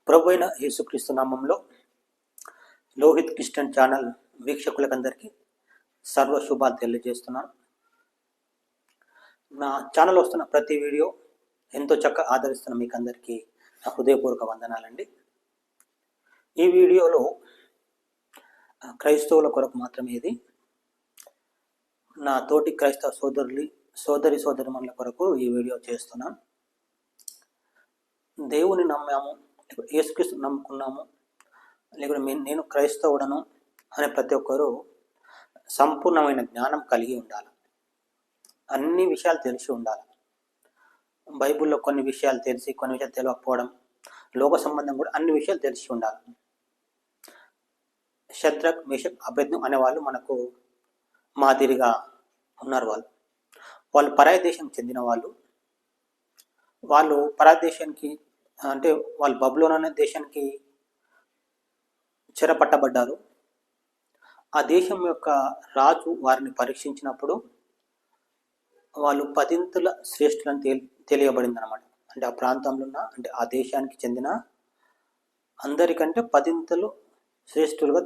ప్రభు అయిన యేసుక్రీస్తు నామంలో లోహిత్ క్రిస్టియన్ ఛానల్ వీక్షకులకందరికీ సర్వశుభాలు తెలియజేస్తున్నాను. నా ఛానల్ వస్తున్న ప్రతి వీడియో ఎంతో చక్కగా ఆదరిస్తున్న మీకు అందరికీ నా హృదయపూర్వక వందనాలండి. ఈ వీడియోలో క్రైస్తవుల కొరకు మాత్రమే ఇది. నా తోటి క్రైస్తవ సోదరిమణుల కొరకు ఈ వీడియో చేస్తున్నాను. దేవుని నమ్మాము, యేసుక్రీస్తు నమ్ముకున్నాము, లేకపోతే నేను క్రైస్తవుడను అనే ప్రతి ఒక్కరూ సంపూర్ణమైన జ్ఞానం కలిగి ఉండాలి. అన్ని విషయాలు తెలిసి ఉండాలి. బైబిల్లో కొన్ని విషయాలు తెలిసి కొన్ని విషయాలు తెలియకపోవడం, లోక సంబంధం కూడా అన్ని విషయాలు తెలిసి ఉండాలి. శద్రక్, మేషక్, అబేద్నెగో అనే వాళ్ళు మనకు మాదిరిగా ఉన్నారు. వాళ్ళు పరాయ దేశం చెందిన వాళ్ళు పరాయ దేశానికి అంటే వాళ్ళు బబులోను అనే దేశానికి చెరపట్టబడ్డారు. ఆ దేశం యొక్క రాజు వారిని పరీక్షించినప్పుడు వాళ్ళు 10 శ్రేష్ఠులను తెలియబడింది అనమాట. అంటే ఆ ప్రాంతంలో ఉన్న అంటే ఆ దేశానికి చెందిన అందరికంటే 10 శ్రేష్ఠులుగా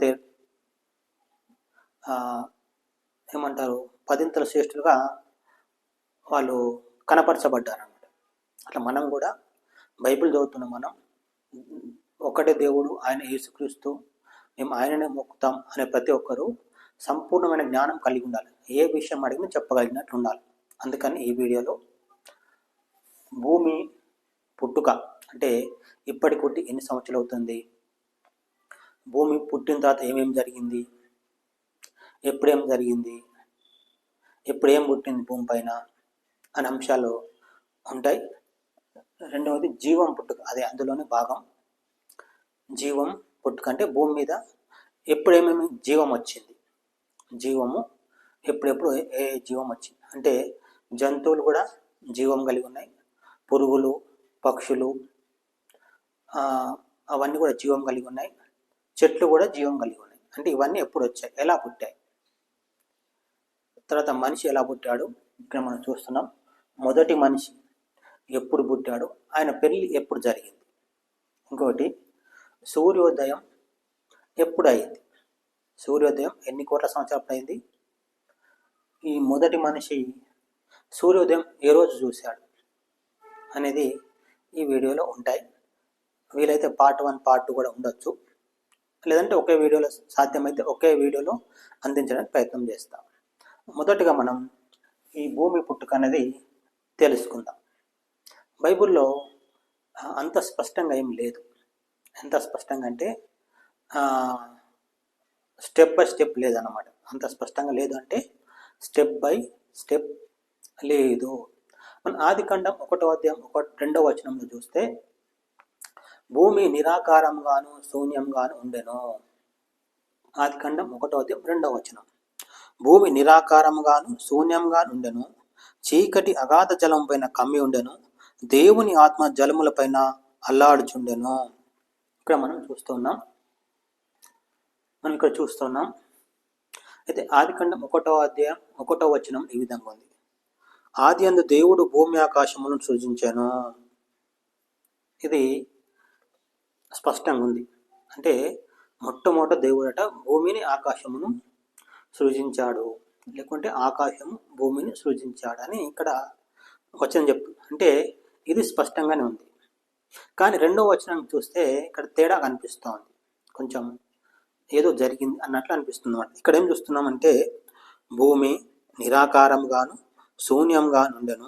ఏమంటారు 10 శ్రేష్ఠులుగా వాళ్ళు కనపరచబడ్డారు అన్నమాట. అట్లా మనం కూడా బైబిల్ చదువుతున్నాం. మనం ఒకటే దేవుడు, ఆయన యేసుక్రీస్తు, మేము ఆయననే మొక్కుతాం అనే ప్రతి ఒక్కరూ సంపూర్ణమైన జ్ఞానం కలిగి ఉండాలి. ఏ విషయం అడిగినా చెప్పగలిగినట్లు ఉండాలి. అందుకని ఈ వీడియోలో భూమి పుట్టుక అంటే ఇప్పటికి పుట్టి ఎన్ని సంవత్సరాలు అవుతుంది, భూమి పుట్టిన తర్వాత ఏమేమి జరిగింది, ఎప్పుడేం జరిగింది, ఎప్పుడేం పుట్టింది భూమి పైన అనే అంశాలు ఉంటాయి. రెండవది జీవం పుట్టుక, అదే అందులోని భాగం. జీవం పుట్టుక అంటే భూమి మీద ఎప్పుడేమేమి జీవం వచ్చింది, జీవము ఎప్పుడెప్పుడు ఏ జీవం వచ్చింది అంటే జంతువులు కూడా జీవం కలిగి ఉన్నాయి, పురుగులు, పక్షులు అవన్నీ కూడా జీవం కలిగి ఉన్నాయి, చెట్లు కూడా జీవం కలిగి ఉన్నాయి. అంటే ఇవన్నీ ఎప్పుడు వచ్చాయి, ఎలా పుట్టాయి, తర్వాత మనిషి ఎలా పుట్టాడు ఇక్కడ మనం చూస్తున్నాం. మొదటి మనిషి ఎప్పుడు పుట్టాడు, ఆయన పెళ్ళి ఎప్పుడు జరిగింది, ఇంకోటి సూర్యోదయం ఎప్పుడు అయింది, సూర్యోదయం ఎన్ని కోట్ల సంవత్సరాలు అయింది, ఈ మొదటి మనిషి సూర్యోదయం ఏ రోజు చూశాడు అనేది ఈ వీడియోలో ఉంటాయి. వీలైతే పార్ట్ 1 పార్ట్ 2 కూడా ఉండొచ్చు, లేదంటే ఒకే వీడియోలో సాధ్యమైతే ఒకే వీడియోలో అందించడానికి ప్రయత్నం చేస్తాం. మొదటగా మనం ఈ భూమి పుట్టుక అనేది తెలుసుకుందాం. బైబిల్లో అంత స్పష్టంగా ఏం లేదు. ఎంత స్పష్టంగా అంటే స్టెప్ బై స్టెప్ లేదన్నమాట. అంత స్పష్టంగా లేదు అంటే స్టెప్ బై స్టెప్ లేదు. మన ఆదికాండం 1వ అధ్యాయం 2వ వచనంలో చూస్తే భూమి నిరాకారంగాను శూన్యంగాను ఉండెను. ఆదికాండం 1వ అధ్యాయం 2వ వచనం, భూమి నిరాకారంగాను శూన్యంగాను ఉండెను, చీకటి అగాధ జలం పైన కమ్మి ఉండెను, దేవుని ఆత్మ జలముల పైన అల్లాడుచుండెను. ఇక్కడ మనం చూస్తున్నాం. అయితే ఆదికాండం 1వ అధ్యాయం 1వ వచనం ఈ విధంగా ఉంది, ఆదియందు దేవుడు భూమి ఆకాశములను సృజించాను. ఇది స్పష్టంగా ఉంది. అంటే మొట్టమొదట దేవుడట భూమిని ఆకాశమును సృజించాడు, లేకుంటే ఆకాశము భూమిని సృజించాడని ఇక్కడ వచనం చెప్తుంది. అంటే ఇది స్పష్టంగానే ఉంది. కానీ 2వ వచనం చూస్తే ఇక్కడ తేడా కనిపిస్తోంది, కొంచెం ఏదో జరిగింది అన్నట్లు అనిపిస్తుంది అన్నమాట. ఇక్కడ ఏం చూస్తున్నామంటే భూమి నిరాకారంగాను శూన్యంగా ఉండెను,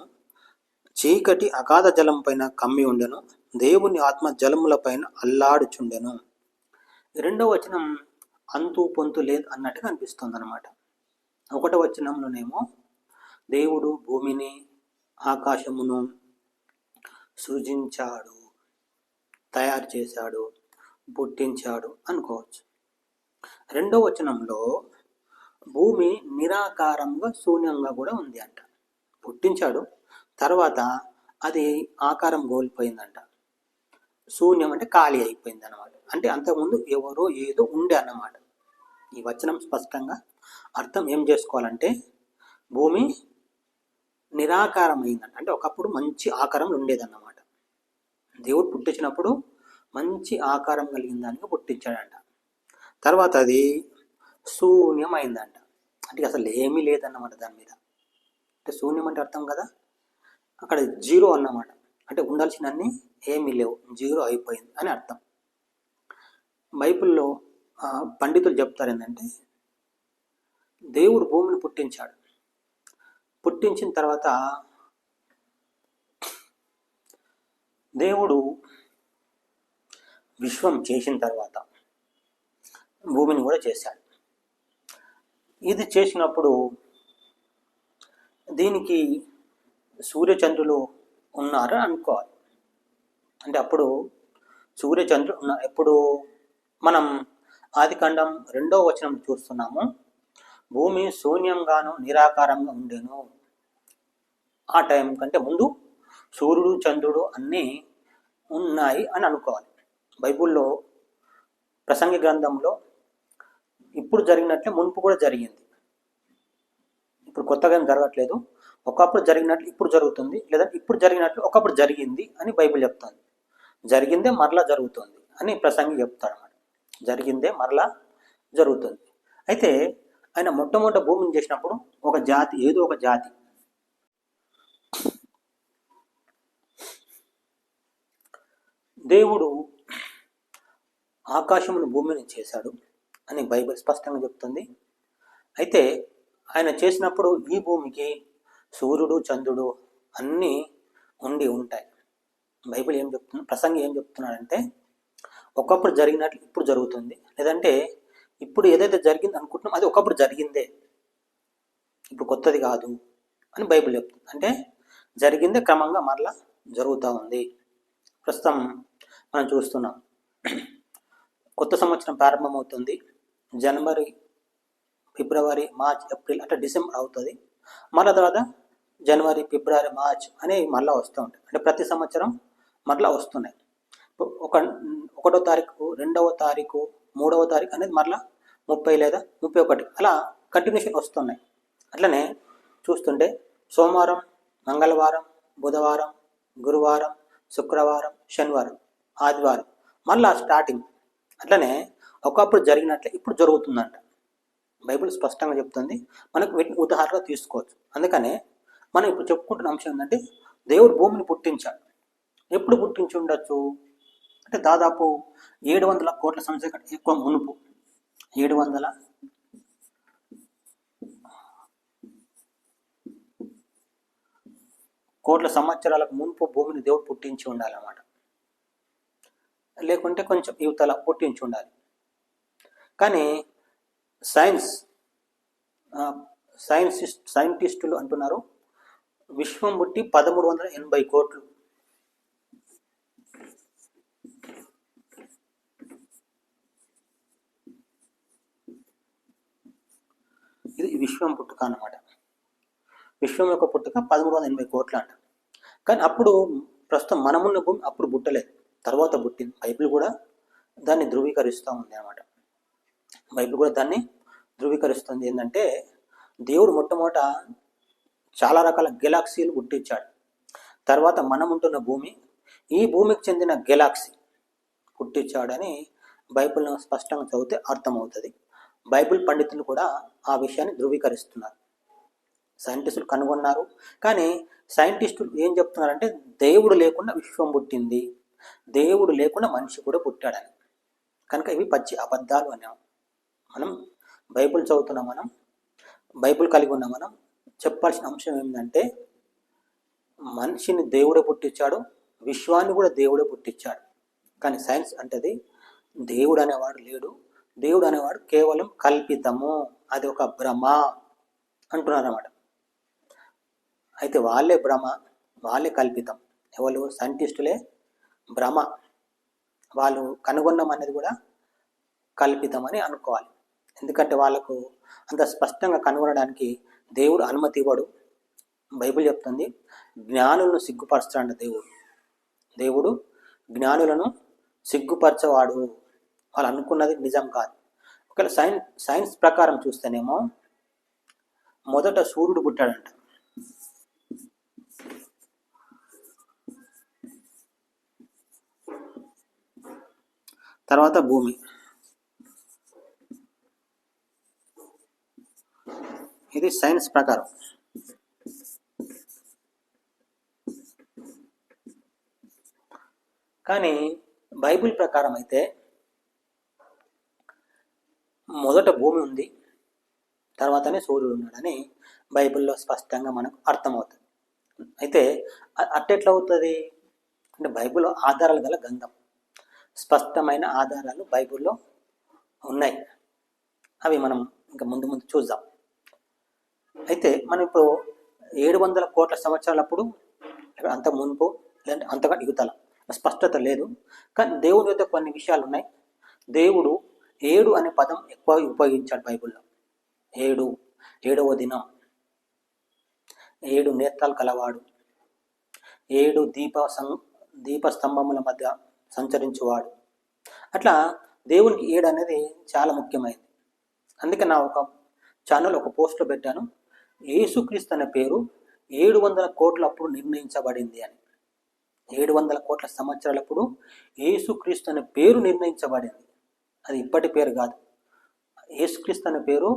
చీకటి అగాధ జలం పైన కమ్మి ఉండెను, దేవుని ఆత్మ జలముల పైన అల్లాడుచుండెను. 2వ వచనం అంతు పొంతు లేదు అన్నట్టుగా అనిపిస్తుంది అనమాట. 1వ వచనంలోనేమో దేవుడు భూమిని ఆకాశమును సృజించాడు, తయారు చేశాడు, పుట్టించాడు అనుకోవచ్చు. 2వ వచనంలో భూమి నిరాకారంగా శూన్యంగా కూడా ఉంది అంట. పుట్టించాడు, తర్వాత అది ఆకారం కోల్పోయిందంట. శూన్యం అంటే ఖాళీ అయిపోయింది అన్నమాట. అంటే అంతకుముందు ఎవరో ఏదో ఉండే అన్నమాట. ఈ వచనం స్పష్టంగా అర్థం ఏం చేసుకోవాలంటే భూమి నిరాకారం అయిందంట. అంటే ఒకప్పుడు మంచి ఆకారం ఉండేదన్నమాట. దేవుడు పుట్టించినప్పుడు మంచి ఆకారం కలిగిన దానికి పుట్టించాడంట. తర్వాత అది శూన్యం అయిందంట. అంటే అసలు ఏమీ లేదన్నమాట దాని మీద. అంటే శూన్యం అంటే అర్థం కదా, అక్కడ జీరో అన్నమాట. అంటే ఉండాల్సినన్ని ఏమీ లేవు, జీరో అయిపోయింది అని అర్థం. బైబిల్లో పండితులు చెప్తారు ఏంటంటే, దేవుడు భూమిని పుట్టించాడు. పుట్టించిన తర్వాత దేవుడు విశ్వం చేసిన తర్వాత భూమిని కూడా చేశాడు. ఇది చేసినప్పుడు దీనికి సూర్యచంద్రులు ఉన్నారు అనుకోవాలి. అంటే అప్పుడు సూర్యచంద్రులు ఉన్నారు. ఎప్పుడు మనం ఆదికాండం 2వ వచనం చూస్తున్నాము, భూమి శూన్యంగాను నిరాకారంగా ఉండేను. ఆ టైం కంటే ముందు సూర్యుడు చంద్రుడు అన్నీ ఉన్నాయి అని అనుకోవాలి. బైబిల్లో ప్రసంగి గ్రంథంలో ఇప్పుడు జరిగినట్లే మునుపు కూడా జరిగింది. ఇప్పుడు కొత్తగా ఏం జరగట్లేదు. ఒకప్పుడు జరిగినట్లు ఇప్పుడు జరుగుతుంది, లేదా ఇప్పుడు జరిగినట్లు ఒకప్పుడు జరిగింది అని బైబిల్ చెప్తుంది. జరిగిందే మరలా జరుగుతుంది అని ప్రసంగి చెప్తాడు అన్నమాట. జరిగిందే మరలా జరుగుతుంది. అయితే ఆయన మొట్టమొదటి భూమిని చేసినప్పుడు ఒక జాతి, ఏదో ఒక జాతి, దేవుడు ఆకాశమును భూమిని చేశాడు అని బైబిల్ స్పష్టంగా చెప్తుంది. అయితే ఆయన చేసినప్పుడు ఈ భూమికి సూర్యుడు చంద్రుడు అన్నీ ఉండి ఉంటాయి. బైబిల్ ఏం చెప్తున్నా, ప్రసంగి ఏం చెప్తున్నాడంటే, ఒకప్పుడు జరిగినట్లు ఇప్పుడు జరుగుతుంది, లేదంటే ఇప్పుడు ఏదైతే జరిగింది అనుకుంటున్నాం అది ఒకప్పుడు జరిగిందే, ఇప్పుడు కొత్తది కాదు అని బైబిల్ చెప్తుంది. అంటే జరిగిందే క్రమంగా మరలా జరుగుతూ ఉంది. ప్రస్తుతం మనం చూస్తున్నాం, కొత్త సంవత్సరం ప్రారంభమవుతుంది. జనవరి, ఫిబ్రవరి, మార్చ్, ఏప్రిల్ అట్లా డిసెంబర్ అవుతుంది. మళ్ళీ తర్వాత జనవరి, ఫిబ్రవరి, మార్చ్ అనేవి మళ్ళీ వస్తూ ఉంటాయి. అంటే ప్రతి సంవత్సరం మరలా వస్తున్నాయి. 1వ తారీఖు, 2వ తారీఖు, 3వ తారీఖు అనేది మరలా 30 లేదా 31 అలా కంటిన్యూషన్ వస్తున్నాయి. అట్లనే చూస్తుంటే సోమవారం, మంగళవారం, బుధవారం, గురువారం, శుక్రవారం, శనివారం, ఆదివారం మళ్ళా స్టార్టింగ్. అట్లనే ఒకప్పుడు జరిగినట్లే ఇప్పుడు జరుగుతుందంట. బైబిల్ స్పష్టంగా చెప్తుంది. మనకు వీటిని ఉదాహరణగా తీసుకోవచ్చు. అందుకనే మనం ఇప్పుడు చెప్పుకుంటున్న అంశం ఏంటంటే, దేవుడు భూమిని పుట్టించాడు. ఎప్పుడు పుట్టించి ఉండొచ్చు అంటే దాదాపు 700 కోట్ల సంవత్సరాల కంటే ఎక్కువ మునుపు, 700 కోట్ల సంవత్సరాలకు మునుపు భూమిని దేవుడు పుట్టించి ఉండాలన్నమాట. లేకుంటే కొంచెం యువతల పుట్టించి ఉండాలి. కానీ సైంటిస్టులు అంటున్నారు, విశ్వం పుట్టి 1380 కోట్లు. ఇది విశ్వం పుట్టుక అన్నమాట. విశ్వం యొక్క పుట్టుక 1380 కోట్లు అంట. కానీ అప్పుడు ప్రస్తుతం మనమున్న భూమి అప్పుడు పుట్టలేదు, తర్వాత పుట్టింది. బైబిల్ కూడా దాన్ని ధృవీకరిస్తూ ఉంది అన్నమాట. బైబిల్ కూడా దాన్ని ధృవీకరిస్తుంది. ఏంటంటే, దేవుడు మొట్టమొదట చాలా రకాల గెలాక్సీలు పుట్టించాడు. తర్వాత మనం ఉంటున్న భూమి, ఈ భూమికి చెందిన గెలాక్సీ పుట్టించాడని బైబిల్ను స్పష్టంగా చదివితే అర్థమవుతుంది. బైబిల్ పండితులు కూడా ఆ విషయాన్ని ధృవీకరిస్తున్నారు. సైంటిస్టులు కనుగొన్నారు. కానీ సైంటిస్టులు ఏం చెప్తున్నారంటే, దేవుడు లేకుండా విశ్వం పుట్టింది, దేవుడు లేకుండా మనిషి కూడా పుట్టాడని. కనుక ఇవి పచ్చి అబద్ధాలు అన్నాం. మనం బైబిల్ చదువుతున్నాం, మనం బైబిల్ కలిగి ఉన్న మనం చెప్పాల్సిన అంశం ఏంటంటే, మనిషిని దేవుడే పుట్టించాడు, విశ్వాన్ని కూడా దేవుడే పుట్టించాడు. కానీ సైన్స్ అంటది దేవుడు అనేవాడు లేడు, దేవుడు అనేవాడు కేవలం కల్పితము, అది ఒక భ్రమ అంటున్నారు అన్నమాట. అయితే వాళ్ళే భ్రమ, వాళ్ళే కల్పితం. ఎవరు? సైంటిస్టులే భ్రమ, వాళ్ళు కనుగొన్నాం అనేది కూడా కల్పితం అని అనుకోవాలి. ఎందుకంటే వాళ్ళకు అంత స్పష్టంగా కనుగొనడానికి దేవుడు అనుమతి ఇవ్వడు. బైబిల్ చెప్తుంది, జ్ఞానులను సిగ్గుపరచాడు దేవుడు. దేవుడు జ్ఞానులను సిగ్గుపరచవాడు. వాళ్ళు అనుకున్నది నిజం కాదు. ఒకవేళ సైన్స్ ప్రకారం చూస్తేనేమో మొదట సూర్యుడు పుట్టాడంట. తర్వాత భూమి. ఇది సైన్స్ ప్రకారం. కానీ బైబిల్ ప్రకారం అయితే మొదట భూమి ఉంది, తర్వాతనే సూర్యుడు ఉన్నాడని బైబిల్లో స్పష్టంగా మనకు అర్థమవుతుంది. అయితే అట్టెట్లా అవుతుంది అంటే బైబిల్లో ఆధారాలు గల గ్రంథం, స్పష్టమైన ఆధారాలు బైబిల్లో ఉన్నాయి. అవి మనం ఇంకా ముందు ముందు చూద్దాం. అయితే మనం ఇప్పుడు 700 కోట్ల సంవత్సరాలప్పుడు, అంత మునుపు, లేదంటే అంతగా యుగతల స్పష్టత లేదు. కానీ దేవుని యొక్క కొన్ని విషయాలు ఉన్నాయి. దేవుడు 7 అనే పదం ఎక్కువ ఉపయోగించాడు బైబిల్లో. 7వ దినం, 7 నేత్రాలు కలవాడు, 7 దీపస్తంభముల మధ్య సంచరించువాడు. అట్లా దేవునికి 7 అనేది చాలా ముఖ్యమైనది. అందుకే నా ఒక ఛానల్ ఒక పోస్ట్లో పెట్టాను, యేసుక్రీస్తు అనే పేరు 700 కోట్లప్పుడు నిర్ణయించబడింది అని. 700 కోట్ల సంవత్సరాలప్పుడు యేసుక్రీస్తు అనే పేరు నిర్ణయించబడింది. అది ఇప్పటి పేరు కాదు. యేసుక్రీస్తు అనే పేరు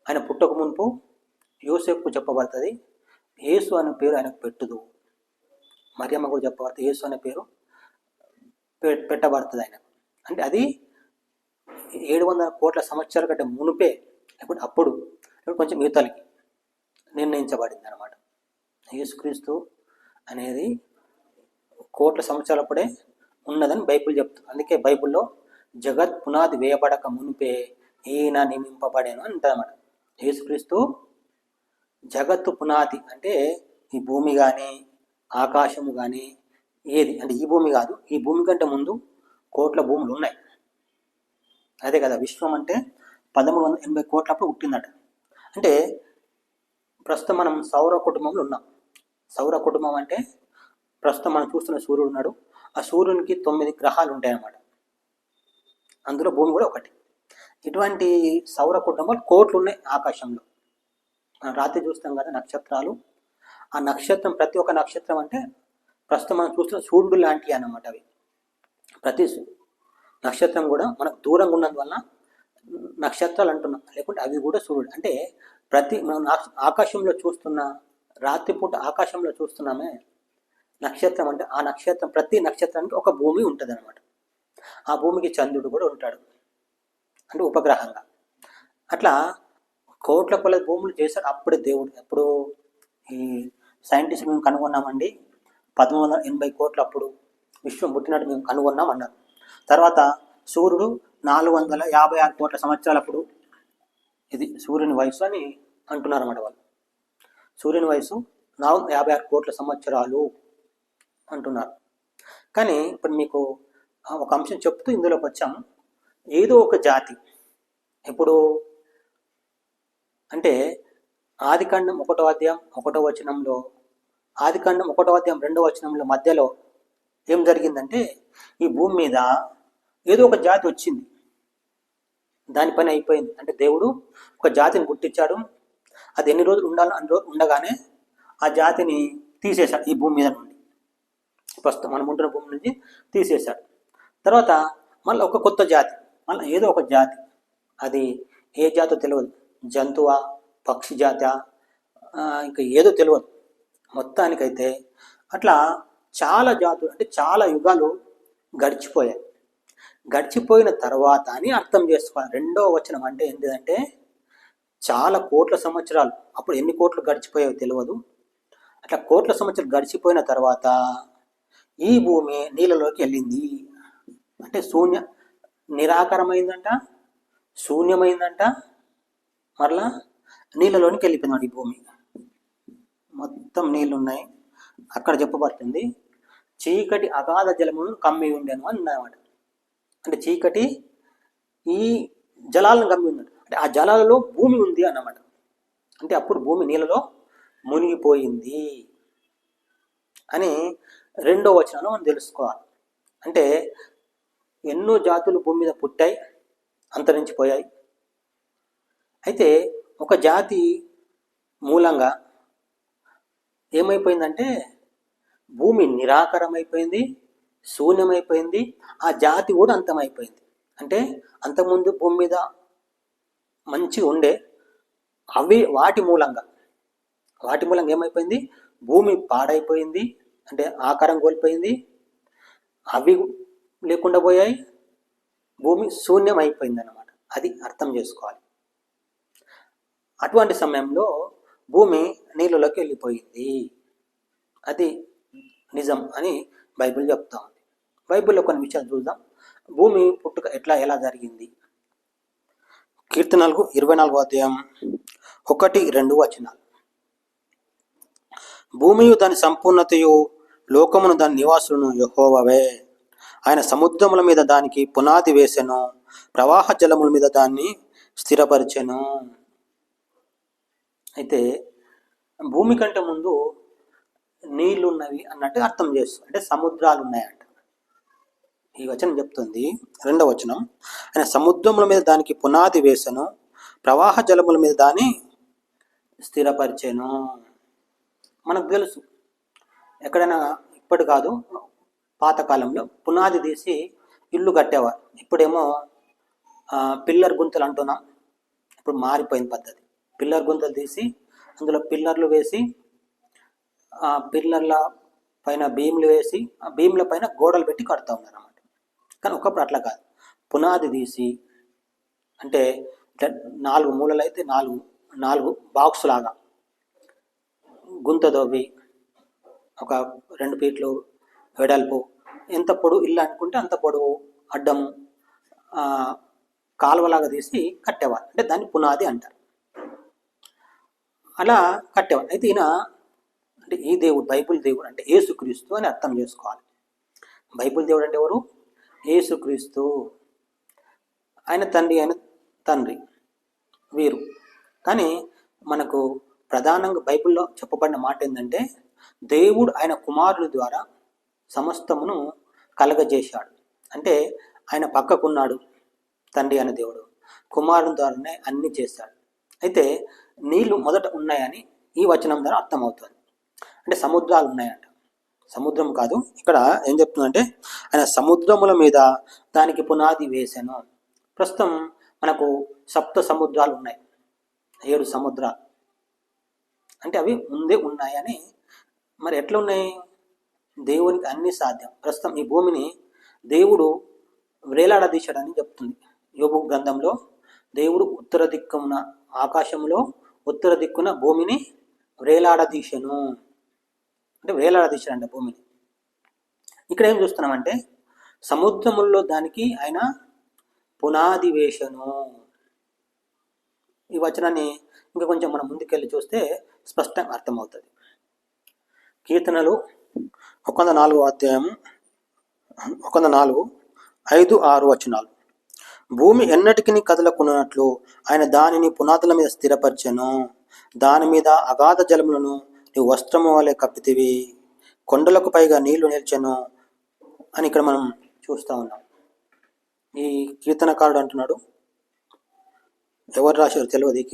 ఆయన పుట్టక మునుపు యోసేపుకు చెప్పబడుతుంది. యేసు అనే పేరు ఆయనకు పెట్టుదు. మరియమ్మ కూడా చెప్పబడుతుంది, యేసు అనే పేరు పెట్టబడుతుంది ఆయన. అంటే అది 700 కోట్ల సంవత్సరాల కంటే మునుపే, లేకపోతే అప్పుడు కొంచెం యువతలకి నిర్ణయించబడింది అనమాట. యేసుక్రీస్తు అనేది కోట్ల సంవత్సరాలప్పుడే ఉన్నదని బైబిల్ చెప్తుంది. అందుకే బైబిల్లో జగత్ పునాది వేయబడక మునిపే ఈయన నియమింపబడేను అంటారన్నమాట. యేసుక్రీస్తు జగత్తు పునాది అంటే ఈ భూమి కానీ ఆకాశము కానీ ఏది అంటే ఈ భూమి కాదు, ఈ భూమి కంటే ముందు కోట్ల భూములు ఉన్నాయి. అదే కదా విశ్వం అంటే 1380 కోట్లప్పుడు పుట్టిందట. అంటే ప్రస్తుతం మనం సౌర కుటుంబంలో ఉన్నాం. సౌర కుటుంబం అంటే ప్రస్తుతం మనం చూస్తున్న సూర్యుడు ఉన్నాడు, ఆ సూర్యునికి 9 గ్రహాలు ఉంటాయన్నమాట. అందులో భూమి కూడా ఒకటి. ఇటువంటి సౌర కుటుంబాలు కోట్లు ఉన్నాయి ఆకాశంలో. మనం రాత్రి చూస్తాం కదా నక్షత్రాలు, ఆ నక్షత్రం ప్రతి ఒక్క నక్షత్రం అంటే ప్రస్తుతం మనం చూస్తున్న సూర్యుడు లాంటివి అన్నమాట. అవి ప్రతి నక్షత్రం కూడా మనకు దూరంగా ఉన్నందువల్ల నక్షత్రాలు అంటున్నాం, లేకుంటే అవి కూడా సూర్యుడు. అంటే ప్రతి మనం ఆకాశంలో చూస్తున్న, రాత్రిపూట ఆకాశంలో చూస్తున్నామే నక్షత్రం, అంటే ఆ నక్షత్రం ప్రతి నక్షత్రానికి ఒక భూమి ఉంటుంది అనమాట. ఆ భూమికి చంద్రుడు కూడా ఉంటాడు, అంటే ఉపగ్రహంగా. అట్లా కోట్ల కొల భూములు చేశాడు అప్పుడే దేవుడు. ఎప్పుడు ఈ సైంటిస్ట్ మేము కనుగొన్నామండి 1380 కోట్ల అప్పుడు విశ్వం పుట్టినట్టు మేము కనుగొన్నాం అన్నారు. తర్వాత సూర్యుడు 456 కోట్ల సంవత్సరాలప్పుడు, ఇది సూర్యుని వయసు అని అంటున్నారు అన్నమాట వాళ్ళు. సూర్యుని వయసు 456 కోట్ల సంవత్సరాలు అంటున్నారు. కానీ ఇప్పుడు మీకు ఒక అంశం చెప్తూ ఇందులోకి వచ్చాం. ఏదో ఒక జాతి ఇప్పుడు అంటే ఆదికాండం 1వ అధ్యాయం 1వ వచనంలో, ఆదికాండం 1వ అధ్యాయం 2వ వచనంలో మధ్యలో ఏం జరిగిందంటే ఈ భూమి మీద ఏదో ఒక జాతి వచ్చింది, దాని పని అయిపోయింది. అంటే దేవుడు ఒక జాతిని పుట్టించాడు, అది ఎన్ని రోజులు ఉండాలో అన్ని రోజులు ఉండగానే ఆ జాతిని తీసేశాడు ఈ భూమి మీద నుండి. ప్రస్తుతం మనం ఉంటున్న భూమి నుంచి తీసేశాడు. తర్వాత మళ్ళీ ఒక కొత్త జాతి, మళ్ళీ ఏదో ఒక జాతి, అది ఏ జాతో తెలియదు, జంతువా పక్షి జాత ఇంకా ఏదో తెలియదు. మొత్తానికైతే అట్లా చాలా జాతులు అంటే చాలా యుగాలు గడిచిపోయాయి. గడిచిపోయిన తర్వాత అని అర్థం చేసుకోవాలి. 2వ వచనం అంటే ఏంటిదంటే చాలా కోట్ల సంవత్సరాలు, అప్పుడు ఎన్ని కోట్లు గడిచిపోయాయో తెలియదు. అట్లా కోట్ల సంవత్సరాలు గడిచిపోయిన తర్వాత ఈ భూమి నీళ్ళలోకి వెళ్ళింది. అంటే నిరాకారమైందంట, శూన్యమైందంట, మరలా నీళ్ళలోనికి వెళ్ళిపోయింది. ఈ భూమి మొత్తం నీళ్ళున్నాయి. అక్కడ చెప్పబడుతుంది చీకటి అగాధ జలమును కమ్మి ఉండేను అన్నమాట. అంటే చీకటి ఈ జలాలను కమ్మి ఉంది, అంటే ఆ జలాలలో భూమి ఉంది అన్నమాట. అంటే అప్పుడు భూమి నీళ్ళలో మునిగిపోయింది అని 2వ వచనంలో మనం తెలుసుకోవాలి. అంటే ఎన్నో జాతులు భూమి మీద పుట్టాయి, అంతరించిపోయాయి. అయితే ఒక జాతి మూలంగా ఏమైపోయిందంటే భూమి నిరాకారమైపోయింది, శూన్యమైపోయింది, ఆ జాతి కూడా అంతమైపోయింది. అంటే అంతకుముందు భూమి మీద మంచిగా ఉండే వాటి మూలంగా ఏమైపోయింది, భూమి పాడైపోయింది, అంటే ఆకారం కోల్పోయింది, అవి లేకుండా పోయాయి, భూమి శూన్యం అయిపోయింది అన్నమాట. అది అర్థం చేసుకోవాలి. అటువంటి సమయంలో భూమి నీళ్ళలోకి వెళ్ళిపోయింది. అది నిజం అని బైబిల్ చెప్తా ఉంది. బైబిల్లో కొన్ని విషయాలు చూద్దాం. భూమి పుట్టుక ఎలా జరిగింది. కీర్తనలకు 24వ అధ్యాయం 1-2 వచనాలు. భూమియు దాని సంపూర్ణతయు లోకమును దాని నివాసులను యెహోవావే. ఆయన సముద్రముల మీద దానికి పునాది వేసెను, ప్రవాహ జలముల మీద దాన్ని స్థిరపరిచెను. అయితే భూమి కంటే ముందు నీళ్లు ఉన్నవి అన్నట్టు అర్థం చేస్తుంది. అంటే సముద్రాలు ఉన్నాయంట. ఈ వచనం చెప్తుంది, 2వ వచనం, ఆయన సముద్రముల మీద దానికి పునాది వేసెను, ప్రవాహ జలముల మీద దాన్ని స్థిరపరిచెను. మనకు తెలుసు, ఎక్కడైనా ఇప్పటి కాదు, పాతకాలంలో పునాది తీసి ఇల్లు కట్టేవారు. ఇప్పుడేమో పిల్లర్ గుంతలు అంటున్నాం. ఇప్పుడు మారిపోయిన పద్ధతి. పిల్లర్ గుంతలు తీసి అందులో పిల్లర్లు వేసి, ఆ పిల్లర్ల పైన బీమ్లు వేసి, ఆ బీమ్ల పైన గోడలు పెట్టి కడతా ఉన్నారు అన్నమాట. కానీ ఒకప్పుడు అట్లా కాదు. పునాది తీసి, అంటే ఇట్లా 4 మూలలు అయితే 4 బాక్స్ లాగా గుంత దోవి, ఒక 2 ఫీట్లు వెడల్పు, ఎంత పొడవు ఇల్లు అనుకుంటే అంత పొడవు అడ్డం కాలువలాగా తీసి కట్టేవారు. అంటే దాన్ని పునాది అంటారు. అలా కట్టేవారు. అయితే ఈయన అంటే ఈ దేవుడు, బైబిల్ దేవుడు అంటే యేసుక్రీస్తు అని అర్థం చేసుకోవాలి. బైబిల్ దేవుడు అంటే ఎవరు? యేసుక్రీస్తు. ఆయన తండ్రి వీరు. కానీ మనకు ప్రధానంగా బైబిల్లో చెప్పబడిన మాట ఏంటంటే, దేవుడు ఆయన కుమారుని ద్వారా సమస్తమును కలగజేశాడు. అంటే ఆయన పక్కకున్నాడు తండ్రి అనే దేవుడు, కుమారుని ద్వారానే అన్ని చేశాడు. అయితే నీళ్లు మొదట ఉన్నాయని ఈ వచనం ద్వారా అర్థమవుతుంది. అంటే సముద్రాలు ఉన్నాయంట. సముద్రం కాదు, ఇక్కడ ఏం చెప్తుందంటే ఆయన సముద్రముల మీద దానికి పునాది వేశాను. ప్రస్తుతం మనకు 7 సముద్రాలు ఉన్నాయి, 7 సముద్రాలు. అంటే అవి ముందే ఉన్నాయని. మరి ఎట్లా ఉన్నాయి? దేవునికి అన్ని సాధ్యం. ప్రస్తుతం ఈ భూమిని దేవుడు వేలాడదీశాడని చెప్తుంది యోబు గ్రంథంలో. దేవుడు ఉత్తర దిక్కున, ఆకాశంలో ఉత్తర దిక్కున భూమిని వేలాడదీశాను. అంటే వేలాడదీశాడంట భూమిని. ఇక్కడ ఏం చూస్తున్నామంటే సముద్రముల్లో దానికి ఆయన పునాది వేశాను. ఈ వచనాన్ని ఇంకా కొంచెం మనం ముందుకెళ్ళి చూస్తే స్పష్టంగా అర్థమవుతుంది. కీర్తనలు 104వ అధ్యాయం 104, 5, 6 వచనాలు. భూమి ఎన్నటికి కదలకున్నట్లు ఆయన దానిని పునాదుల మీద స్థిరపరచెను. దాని మీద అగాధ జలములను నీవు వస్త్రము వలె కప్పితివి, కొండలకు పైగా నీళ్లు నిల్చెను అని ఇక్కడ మనం చూస్తూ ఉన్నాం. ఈ కీర్తనకారుడు అంటున్నాడు, ఎవరు రాశారు తెలియదు ఈ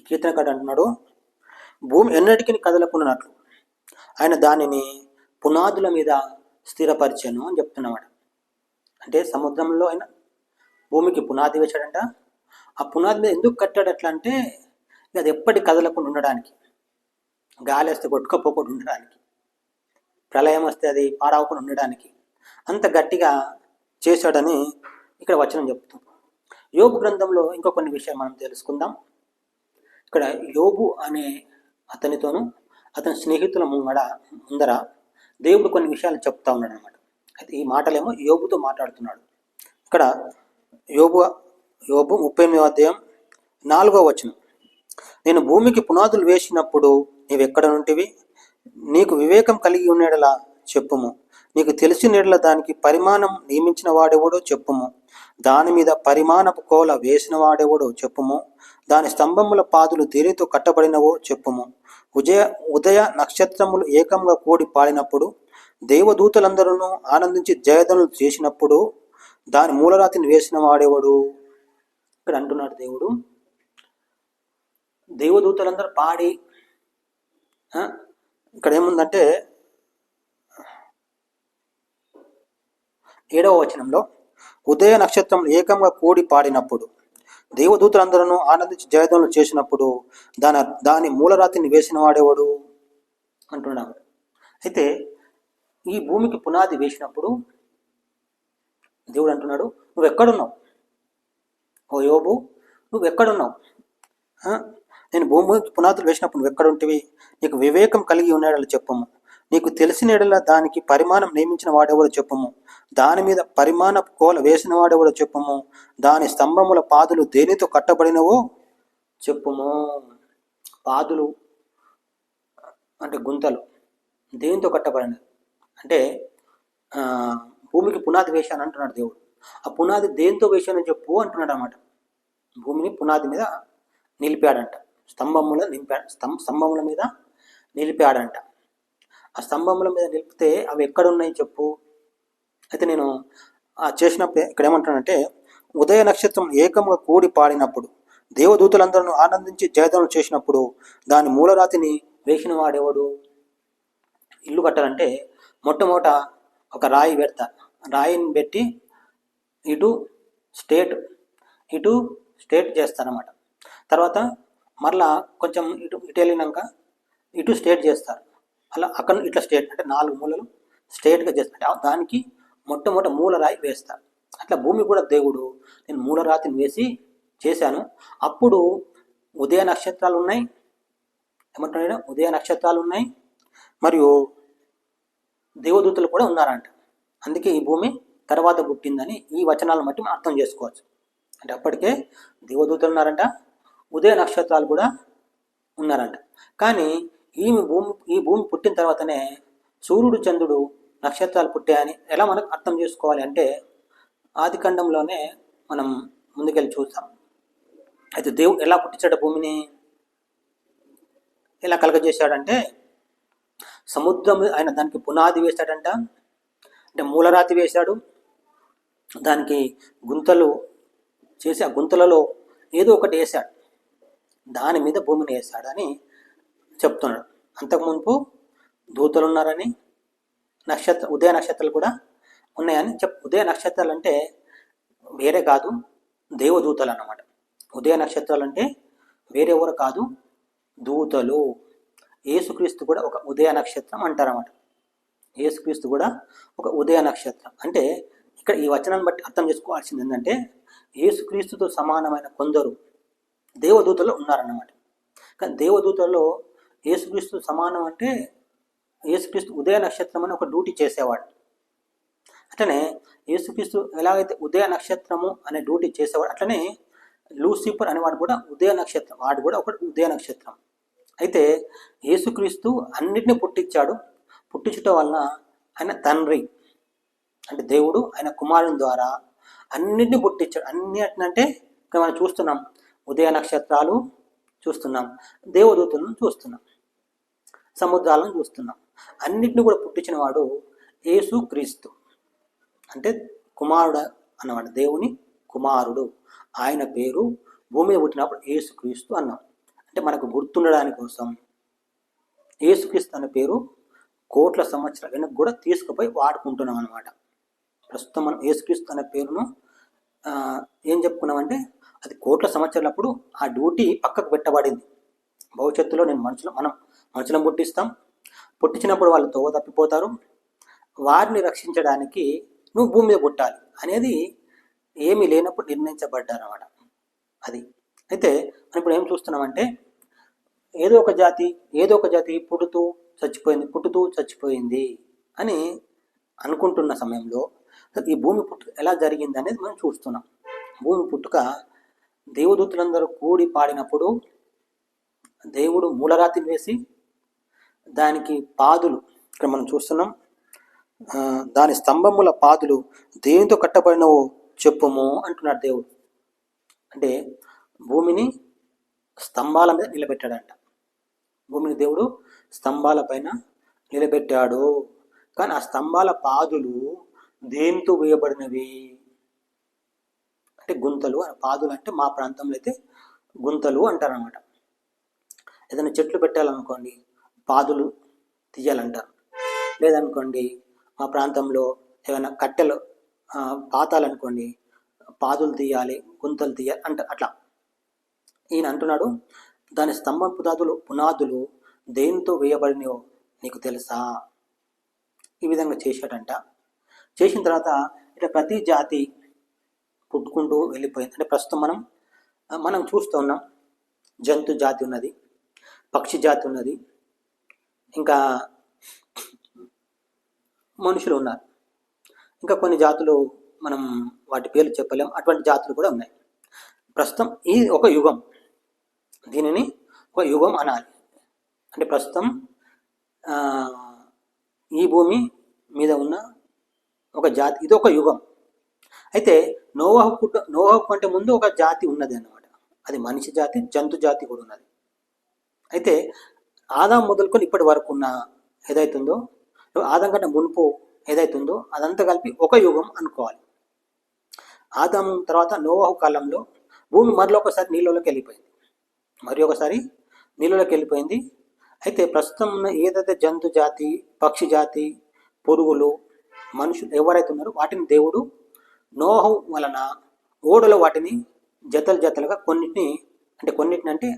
కీర్తనకారుడు అంటున్నాడు, భూమి ఎన్నటికి కదలకున్నట్లు ఆయన దానిని పునాదుల మీద స్థిరపరిచాను అని చెప్తున్నమాట. అంటే సముద్రంలో ఆయన భూమికి పునాది వేశాడంట. ఆ పునాది మీద ఎందుకు కట్టాడు అట్లా అంటే, అది ఎప్పటి కదలకుండా ఉండడానికి, గాలి వస్తే కొట్టుకపోకుండా ఉండడానికి, ప్రళయం వస్తే అది పాడవకుండా ఉండడానికి అంత గట్టిగా చేశాడని ఇక్కడ వచనం చెప్తుంది. యోబు గ్రంథంలో ఇంకో కొన్ని విషయాలు మనం తెలుసుకుందాం. ఇక్కడ యోబు అనే అతనితోనూ అతని స్నేహితుల ముందర దేవుడు కొన్ని విషయాలు చెప్తా ఉన్నాడు అనమాట. అయితే ఈ మాటలేమో యోబుతో మాట్లాడుతున్నాడు. ఇక్కడ యోబు 38వ అధ్యాయం 4వ వచనం. నేను భూమికి పునాదులు వేసినప్పుడు నీవెక్కడ నుంటివి? నీకు వివేకం కలిగి ఉన్నడలా చెప్పుము. నీకు తెలిసినడల దానికి పరిమాణం నియమించిన వాడెవడో చెప్పుము. దాని మీద పరిమాణపు కోల వేసిన వాడెవడో చెప్పుము. దాని స్తంభముల పాదులు దేనితో కట్టబడినవో చెప్పుము. ఉదయ నక్షత్రములు ఏకంగా కూడి పాడినప్పుడు, దేవదూతలందరూ ఆనందించి జయధ్వనులు చేసినప్పుడు దాని మూలరాతిని వేసిన వాడేవాడు? ఇక్కడ అంటున్నాడు దేవుడు, దేవదూతలందరూ పాడి, ఇక్కడ ఏముందంటే 7వ వచనంలో ఉదయ నక్షత్రం ఏకంగా కూడి పాడినప్పుడు దేవదూతలందరూ ఆనందించి జయధ్వనులు చేసినప్పుడు దాని మూలరాతిని వేసిన వాడేవాడు అంటున్నాడు. అయితే ఈ భూమికి పునాది వేసినప్పుడు దేవుడు అంటున్నాడు, నువ్వు ఎక్కడున్నావు ఓ యోబు, నువ్వు ఎక్కడున్నావు? నేను భూమికి పునాదులు వేసినప్పుడు నువ్వు ఎక్కడుంటివి? నీకు వివేకం కలిగి ఉన్నాడని చెప్పము. నీకు తెలిసిన ఎడల దానికి పరిమాణం నియమించిన వాడెవడో చెప్పము. దాని మీద పరిమాణ కోల వేసిన వాడెవడో చెప్పము. దాని స్తంభముల పాదులు దేనితో కట్టబడినవో చెప్పుము. పాదులు అంటే గుంతలు దేనితో కట్టబడినవి అంటే భూమికి పునాది వేశాను అంటున్నాడు దేవుడు. ఆ పునాది దేనితో వేశానని చెప్పు అంటున్నాడు అన్నమాట. భూమిని పునాది మీద నిలిపాడంట, స్తంభముల మీద నిలిపాడంట. ఆ స్తంభముల మీద నిలిపితే అవి ఎక్కడున్నాయి చెప్పు. అయితే నేను చేసినప్పుడు ఇక్కడ ఏమంటానంటే, ఉదయ నక్షత్రం ఏకంగా కూడి పాడినప్పుడు దేవదూతలందరూ ఆనందించి జయధ్వనులు చేసినప్పుడు దాని మూలరాతిని వేసిన వాడెవడు? ఇల్లు కట్టాలంటే మొట్టమొదట ఒక రాయి పెడతారు. రాయిని పెట్టి ఇటు స్టేట్ చేస్తారన్నమాట. తర్వాత మరలా కొంచెం ఇటు వెళ్ళినాక ఇటు స్టేట్ చేస్తారు. అలా అక్కడ ఇట్లా స్టేట్ అంటే 4 మూలలు స్టేట్గా చేస్తారు. దానికి మొట్టమొదట మూల రాయి వేస్తారు. అట్లా భూమి కూడా దేవుడు నేను మూలరాతిని వేసి చేశాను. అప్పుడు ఉదయ నక్షత్రాలు ఉన్నాయి, ఏమంటున్నాడు? ఉదయ నక్షత్రాలు ఉన్నాయి, మరియు దేవదూతలు కూడా ఉన్నారంట. అందుకే ఈ భూమి తర్వాత పుట్టిందని ఈ వచనాలను బట్టి మనం అర్థం చేసుకోవచ్చు. అంటే అప్పటికే దేవదూతలు ఉన్నారంట, ఉదయ నక్షత్రాలు కూడా ఉన్నారంట. కానీ ఈ భూమి పుట్టిన తర్వాతనే సూర్యుడు, చంద్రుడు, నక్షత్రాలు పుట్టాయని ఎలా మనకు అర్థం చేసుకోవాలి అంటే ఆదికాండంలోనే మనం ముందుకెళ్ళి చూస్తాం. అయితే దేవుడు ఎలా పుట్టించాడు భూమిని, ఎలా కలగజేశాడంటే సముద్రం ఆయన దానికి పునాది వేశాడంట. అంటే మూలరాతి వేశాడు, దానికి గుంతలు చేసి ఆ గుంతలలో ఏదో ఒకటి వేశాడు, దాని మీద భూమిని వేశాడని చెప్తున్నాడు. అంతకుముందు దూతలు ఉన్నారని, ఉదయ నక్షత్రాలు కూడా ఉన్నాయని ఉదయ నక్షత్రాలు అంటే వేరే కాదు, దేవదూతలు అన్నమాట. ఉదయ నక్షత్రాలు అంటే వేరెవరు కాదు, దూతలు. యేసుక్రీస్తు కూడా ఒక ఉదయ నక్షత్రం అంటారన్నమాట. యేసుక్రీస్తు కూడా ఒక ఉదయ నక్షత్రం. అంటే ఇక్కడ ఈ వచనాన్ని బట్టి అర్థం చేసుకోవాల్సింది ఏంటంటే యేసుక్రీస్తుతో సమానమైన కొందరు దేవదూతలు ఉన్నారన్నమాట. కానీ దేవదూతల్లో యేసుక్రీస్తు సమానం అంటే యేసుక్రీస్తు ఉదయ నక్షత్రం అని ఒక డ్యూటీ చేసేవాడు. అట్లనే యేసుక్రీస్తు ఎలాగైతే ఉదయ నక్షత్రము అనే డ్యూటీ చేసేవాడు, అట్లనే లూసిఫర్ అనేవాడు కూడా ఉదయ నక్షత్రం, వాడు కూడా ఒక ఉదయ నక్షత్రం. అయితే యేసుక్రీస్తు అన్నిటిని పుట్టించటం వలన ఆయన తండ్రి అంటే దేవుడు ఆయన కుమారుని ద్వారా అన్నిటిని పుట్టించాడు. అన్నిటినంటే ఇక్కడ మనం చూస్తున్నాం, ఉదయ నక్షత్రాలు చూస్తున్నాం, దేవదూతలను చూస్తున్నాం, సముద్రాలను చూస్తున్నాం. అన్నిటిని కూడా పుట్టించిన వాడు యేసుక్రీస్తు. అంటే కుమారుడు అన్నవాడు, దేవుని కుమారుడు. ఆయన పేరు భూమి మీద పుట్టినప్పుడు యేసుక్రీస్తు అన్నాం. అంటే మనకు గుర్తుండడానికి కోసం యేసుక్రీస్తు అనే పేరు కోట్ల సంవత్సరాల వెనక్కి కూడా తీసుకుపోయి వాడుకుంటున్నాం అన్నమాట. ప్రస్తుతం మనం యేసుక్రీస్తు అనే పేరును ఏం చెప్పుకున్నామంటే అది కోట్ల సంవత్సరాలప్పుడు ఆ డ్యూటీ పక్కకు పెట్టబడింది. భవిష్యత్తులో మనం మనుషులను పుట్టించినప్పుడు వాళ్ళు తోవ తప్పిపోతారు, వారిని రక్షించడానికి నువ్వు భూమి మీద పుట్టాలి అనేది ఏమీ లేనప్పుడు నిర్ణయించబడ్డారన్నమాట. అది అయితే మనం ఇప్పుడు ఏం చూస్తున్నామంటే ఏదో ఒక జాతి పుట్టుతూ చచ్చిపోయింది అని అనుకుంటున్న సమయంలో ఈ భూమి పుట్టుక ఎలా జరిగింది అనేది మనం చూస్తున్నాం. భూమి పుట్టుక దేవదూతలందరూ కూడి పాడినప్పుడు దేవుడు మూలరాతిని వేసి దానికి పాదులు ఇక్కడ మనం చూస్తున్నాం, దాని స్తంభముల పాదులు దేనితో కట్టబడినవో చెప్పుము అంటున్నాడు దేవుడు. అంటే భూమిని స్తంభాల మీద నిలబెట్టాడంట. భూమిని దేవుడు స్తంభాల పైన నిలబెట్టాడు. కానీ ఆ స్తంభాల పాదులు దేనితో వేయబడినవి అంటే గుంతలు. పాదులు అంటే మా ప్రాంతంలో అయితే గుంతలు అంటారనమాట. ఏదైనా చెట్లు పెట్టాలనుకోండి పాదులు తీయాలంటారు. లేదనుకోండి మా ప్రాంతంలో ఏమైనా కట్టెలు పాతాలు అనుకోండి, పాదులు తీయాలి, గుంతలు తీయాలి అంట. అట్లా ఈయన అంటున్నాడు, దాని స్తంభం పునాదులు దేనితో వేయబడినో నీకు తెలుసా? ఈ విధంగా చేశాడంట. చేసిన తర్వాత ఇట్లా ప్రతి జాతి పుట్టుకుంటూ వెళ్ళిపోయింది. అంటే ప్రస్తుతం మనం చూస్తూ ఉన్నాం, జంతు జాతి ఉన్నది, పక్షి జాతి ఉన్నది, ఇంకా మనుషులు ఉన్నారు. ఇంకా కొన్ని జాతులు మనం వాటి పేర్లు చెప్పలేం, అటువంటి జాతులు కూడా ఉన్నాయి. ప్రస్తుతం ఇది ఒక యుగం, దీనిని ఒక యుగం అనాలి. అంటే ప్రస్తుతం ఈ భూమి మీద ఉన్న ఒక జాతి, ఇది ఒక యుగం. అయితే నోవహు కంటే ముందు ఒక జాతి ఉన్నది అన్నమాట. అది మనిషి జాతి, జంతు జాతి కూడా ఉన్నది. అయితే ఆదాం మొదలుకొని ఇప్పటి వరకు ఉన్న ఏదైతుందో, ఆదాం కంటే మునుపు ఏదైతుందో అదంతా కలిపి ఒక యుగం అనుకోవాలి. ఆదాం తర్వాత నోవహు కాలంలో భూమి మరొకసారి నీళ్ళలోకి వెళ్ళిపోయింది. అయితే ప్రస్తుతం ఉన్న ఏదైతే జంతు జాతి, పక్షి జాతి, పురుగులు, మనుషులు ఎవరైతే ఉన్నారో వాటిని దేవుడు నోవహు వలన ఓడలో వాటిని జతలుగా కొన్నిటిని అంటే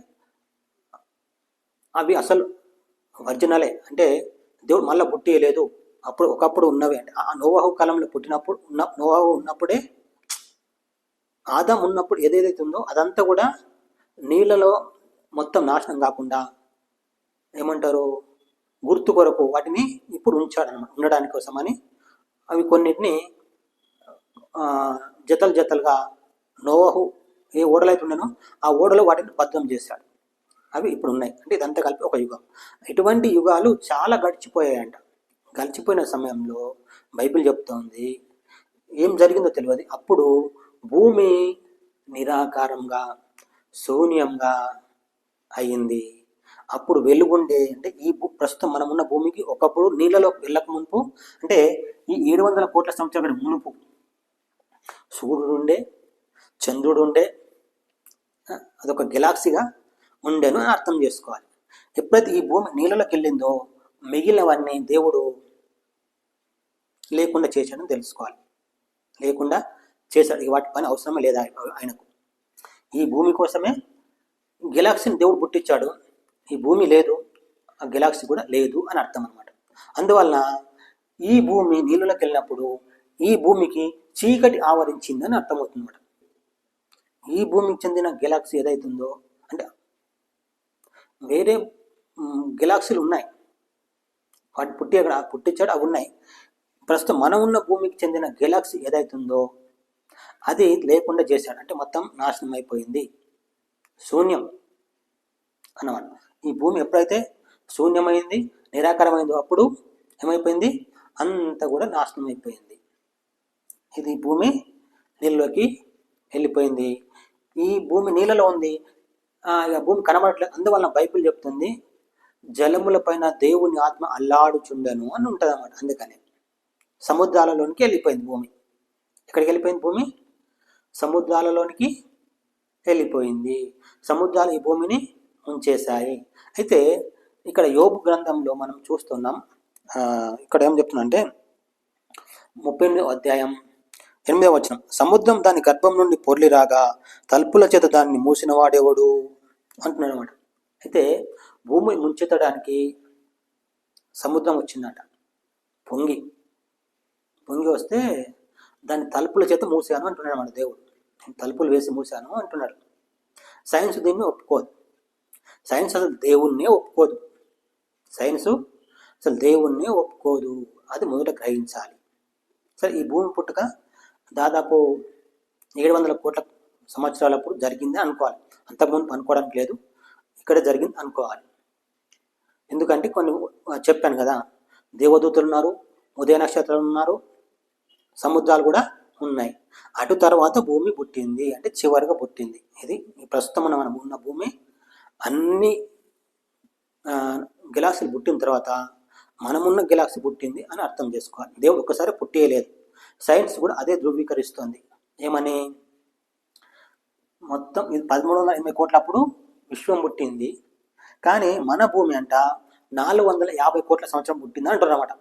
అవి అసలు వర్జినలే, అంటే దేవుడు మళ్ళీ పుట్టియలేదు, ఒకప్పుడు ఉన్నవి. అంటే ఆ నోవహు కాలంలో నోవహు ఉన్నప్పుడే, ఆదాం ఉన్నప్పుడు ఏదైతే ఉందో అదంతా కూడా నీళ్ళలో మొత్తం నాశనం కాకుండా ఏమంటారు, గుర్తు కొరకు వాటిని ఇప్పుడు ఉంచాడనమాట, ఉండడానికి కోసమని. అవి కొన్నిటిని జతలుగా నోవహు ఏ ఓడలో అయితే ఉండనో ఆ ఓడలో వాటిని భద్రం చేశాడు. అవి ఇప్పుడు ఉన్నాయి. అంటే ఇదంతా కలిపి ఒక యుగం. ఇటువంటి యుగాలు చాలా గడిచిపోయాయంట. గడిచిపోయిన సమయంలో బైబిల్ చెప్తోంది ఏం జరిగిందో తెలియదు. అప్పుడు భూమి నిరాకారంగా, శూన్యంగా అయింది. అప్పుడు వెలుగుండే, అంటే ఈ ప్రస్తుతం మనం ఉన్న భూమికి ఒకప్పుడు నీళ్ళలో వెళ్ళక మునుపు, అంటే ఈ 700 కోట్ల సంవత్సరాల మునుపు సూర్యుడు ఉండే, చంద్రుడు ఉండే, అదొక గెలాక్సీగా ఉండేను అని అర్థం చేసుకోవాలి. ఎప్పుడైతే ఈ భూమి నీళ్ళలోకి వెళ్ళిందో మిగిలినవన్నీ దేవుడు లేకుండా చేశాడని తెలుసుకోవాలి. లేకుండా చేశాడు, వాటి పని అవసరమే లేదా ఆయనకు. ఈ భూమి కోసమే గెలాక్సీని దేవుడు పుట్టించాడు. ఈ భూమి లేదు, ఆ గెలాక్సీ కూడా లేదు అని అర్థం అనమాట. అందువలన ఈ భూమి నీళ్ళలోకి వెళ్ళినప్పుడు ఈ భూమికి చీకటి ఆవరించిందని అర్థమవుతుందన్నమాట. ఈ భూమికి చెందిన గెలాక్సీ ఏదైతుందో, అంటే వేరే గెలాక్సీలు ఉన్నాయి, వాటి పుట్టించాడు, అవి ఉన్నాయి. ప్రస్తుతం మనం ఉన్న భూమికి చెందిన గెలాక్సీ ఏదైతుందో అది లేకుండా చేశాడు. అంటే మొత్తం నాశనం అయిపోయింది, శూన్యం అన్నమాట. ఈ భూమి ఎప్పుడైతే శూన్యమైంది, నిరాకారమైందో అప్పుడు ఏమైపోయింది, అంతా కూడా నాశనం అయిపోయింది. ఇది భూమి నీళ్ళలోకి వెళ్ళిపోయింది. ఈ భూమి నీళ్ళలో ఉంది, ఇక భూమి కనబడట్లేదు. అందువలన బైబిల్ చెప్తుంది జలముల పైన దేవుని ఆత్మ అల్లాడుచుండెను అని ఉంటుంది అన్నమాట. అందుకని సముద్రాలలోనికి వెళ్ళిపోయింది భూమి. ఎక్కడికి వెళ్ళిపోయింది భూమి? సముద్రాలలోనికి వెళ్ళిపోయింది. సముద్రాలు ఈ భూమిని ఉంచేశాయి. అయితే ఇక్కడ యోబు గ్రంథంలో మనం చూస్తున్నాం, ఇక్కడ ఏం చెప్తున్నా అంటే 38వ అధ్యాయం 8వ వచనం, సముద్రం దాని గర్భం నుండి పొర్లి రాగా తలుపుల చేత దాన్ని మూసిన వాడేవాడు అంటున్నాడు అనమాట. అయితే భూమి ముంచెత్తడానికి సముద్రం వచ్చిందట, పొంగి వస్తే దాన్ని తలుపుల చేత మూసాను అంటున్నాడు అన్నమాట దేవుడు. తలుపులు వేసి మూసాను అంటున్నాడు. సైన్స్ దీన్ని ఒప్పుకోదు. సైన్స్ అసలు దేవుణ్ణే ఒప్పుకోదు. అది మొదట గ్రహించాలి. సరే, ఈ భూమి పుట్టుక దాదాపు 700 కోట్ల సంవత్సరాలప్పుడు జరిగింది అనుకోవాలి. అంతకుముందు అనుకోవడానికి లేదు, ఇక్కడ జరిగింది అనుకోవాలి. ఎందుకంటే కొన్ని చెప్పాను కదా, దేవదూతలు ఉన్నారు, ఉదయ నక్షత్రాలు ఉన్నారు, సముద్రాలు కూడా ఉన్నాయి. అటు తర్వాత భూమి పుట్టింది, అంటే చివరిగా పుట్టింది. ఇది ప్రస్తుతం మనం ఉన్న భూమి అన్ని గెలాక్సీలు పుట్టిన తర్వాత మనమున్న గెలాక్సీ పుట్టింది అని అర్థం చేసుకోవాలి. దేవుడు ఒక్కసారి పుట్టేయలేదు. సైన్స్ కూడా అదే ధృవీకరిస్తుంది. ఏమని? మొత్తం ఇది 1380 కోట్లప్పుడు విశ్వం పుట్టింది, కానీ మన భూమి అంట 450 కోట్ల సంవత్సరం పుట్టింది అంటారు అన్నమాట.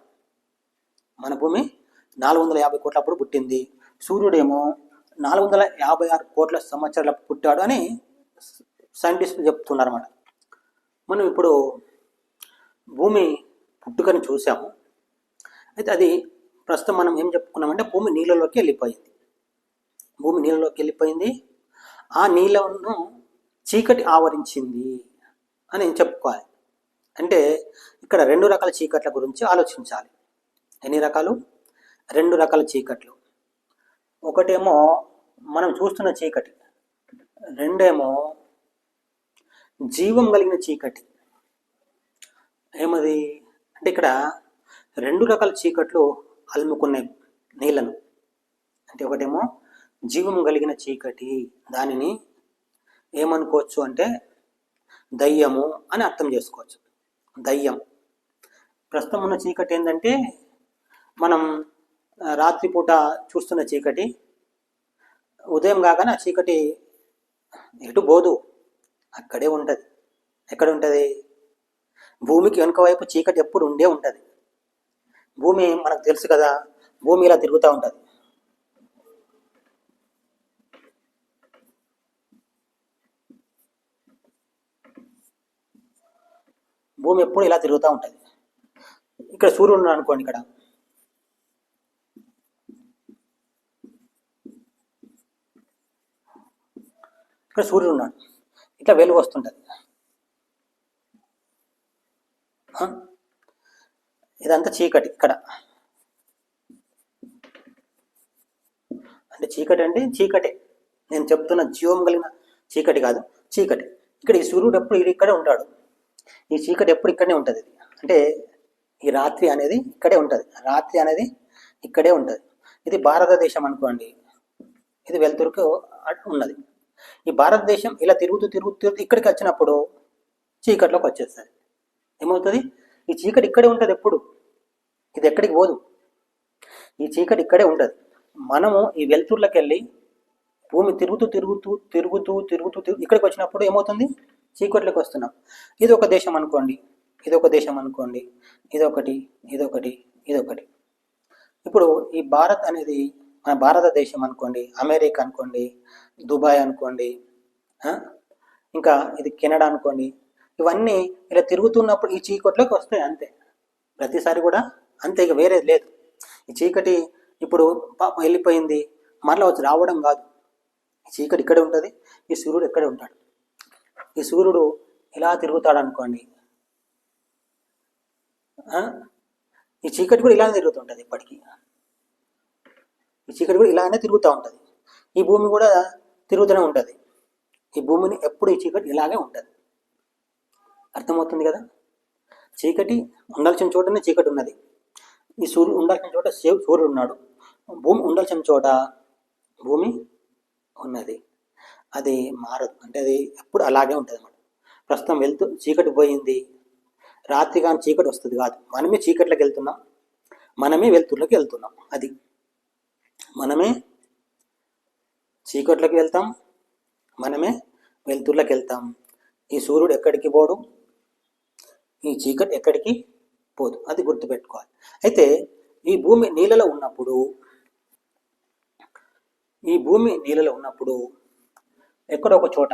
మన భూమి 450 కోట్లప్పుడు పుట్టింది, సూర్యుడేమో 456 కోట్ల సంవత్సరాల పుట్టాడు అని సైంటిస్టులు చెప్తున్నారు అన్నమాట. మనం ఇప్పుడు భూమి పుట్టుకని చూసాము. అయితే అది ప్రస్తుతం మనం ఏం చెప్పుకున్నామంటే భూమి నీళ్ళలోకి వెళ్ళిపోయింది. భూమి నీళ్ళలోకి వెళ్ళిపోయింది. ఆ నీళ్ళను చీకటి ఆవరించింది అని చెప్పుకోవాలి. అంటే ఇక్కడ 2 రకాల చీకట్ల గురించి ఆలోచించాలి. ఎన్ని రకాలు? 2 రకాల చీకట్లు. ఒకటేమో మనం చూస్తున్న చీకటి, రెండేమో జీవం కలిగిన చీకటి. ఏమది అంటే ఇక్కడ 2 రకాల చీకట్లు అలుముకున్నాయి నీళ్ళను. అంటే ఒకటేమో జీవం కలిగిన చీకటి, దానిని ఏమనుకోవచ్చు అంటే దయ్యము అని అర్థం చేసుకోవచ్చు. దయ్యం. ప్రస్తుతం ఉన్న చీకటి ఏంటంటే మనం రాత్రిపూట చూస్తున్న చీకటి, ఉదయం కాగానే ఆ చీకటి ఎటు పోదు, అక్కడే ఉంటుంది. ఎక్కడ ఉంటుంది? భూమికి వెనుక వైపు చీకటి ఎప్పుడు ఉండే ఉంటుంది. భూమి మనకు తెలుసు కదా, భూమి ఇలా తిరుగుతూ ఉంటుంది. భూమి ఎప్పుడు ఇలా తిరుగుతూ ఉంటుంది. ఇక్కడ సూర్యుడు ఉన్నాడు అనుకోండి, ఇక్కడ సూర్యుడు ఉన్నాడు, ఇట్లా వెలుగు వస్తుంటుంది. ఇదంతా చీకటి. ఇక్కడ అంటే చీకటి అంటే చీకటే, నేను చెప్తున్న జీవం కలిగిన చీకటి కాదు, చీకటి. ఇక్కడ ఈ సూర్యుడు ఎప్పుడు ఇక్కడే ఉంటాడు, ఈ చీకటి ఎప్పుడు ఇక్కడనే ఉంటుంది. అంటే ఈ రాత్రి అనేది ఇక్కడే ఉంటుంది, రాత్రి అనేది ఇక్కడే ఉంటుంది. ఇది భారతదేశం అనుకోండి, ఇది వెలుతురుకు ఉన్నది. ఈ భారతదేశం ఇలా తిరుగుతూ ఇక్కడికి వచ్చినప్పుడు చీకట్లోకి వచ్చేస్తుంది. ఏమవుతుంది? ఈ చీకటి ఇక్కడే ఉంటుంది ఎప్పుడు, ఇది ఎక్కడికి పోదు. ఈ చీకటి ఇక్కడే ఉంటుంది. మనము ఈ వెలుతురులోకి వెళ్ళి భూమి తిరుగుతూ ఇక్కడికి వచ్చినప్పుడు ఏమవుతుంది? చీకట్లోకి వస్తున్నాం. ఇది ఒక దేశం అనుకోండి, ఇదొక దేశం అనుకోండి, ఇదొకటి. ఇప్పుడు ఈ భారత్ అనేది మన భారతదేశం అనుకోండి, అమెరికా అనుకోండి, దుబాయ్ అనుకోండి, ఇంకా ఇది కెనడా అనుకోండి, ఇవన్నీ ఇలా తిరుగుతున్నప్పుడు ఈ చీకట్లోకి వస్తాయి అంతే. ప్రతిసారి కూడా అంతే, ఇక వేరేది లేదు. ఈ చీకటి ఇప్పుడు వెళ్ళిపోయింది, మరలా వచ్చి రావడం కాదు. ఈ చీకటి ఇక్కడే ఉంటుంది, ఈ సూర్యుడు ఇక్కడే ఉంటాడు. ఈ సూర్యుడు ఇలా తిరుగుతాడు అనుకోండి, ఈ చీకటి కూడా ఇలానే తిరుగుతుంటుంది. ఇప్పటికీ ఈ చీకటి కూడా ఇలానే తిరుగుతూ ఉంటుంది. ఈ భూమి కూడా తిరుగుతూనే ఉంటుంది. ఈ భూమిని ఎప్పుడు ఈ చీకటి ఇలాగే ఉంటుంది. అర్థమవుతుంది కదా? చీకటి ఉండాల్సిన చోటనే చీకటి ఉన్నది. ఈ సూర్యుడు ఉండాల్సిన చోట సూర్యుడు ఉన్నాడు, భూమి ఉండాల్సిన చోట భూమి ఉన్నది. అది మారదు. అంటే అది ఎప్పుడు అలాగే ఉంటుంది అన్నమాట. ప్రస్తుతం చీకటి పోయింది, రాత్రి కానీ చీకటి వస్తుంది కాదు, మనమే చీకట్లోకి వెళ్తున్నాం, మనమే వెలుతురులోకి వెళ్తున్నాం. అది మనమే చీకట్లోకి వెళ్తాం, మనమే వెలుతురులోకి వెళ్తాం. ఈ సూర్యుడు ఎక్కడికి పోడు, ఈ చీకటి ఎక్కడికి పోదు. అది గుర్తుపెట్టుకోవాలి. అయితే ఈ భూమి నీళ్ళలో ఉన్నప్పుడు ఎక్కడో ఒక చోట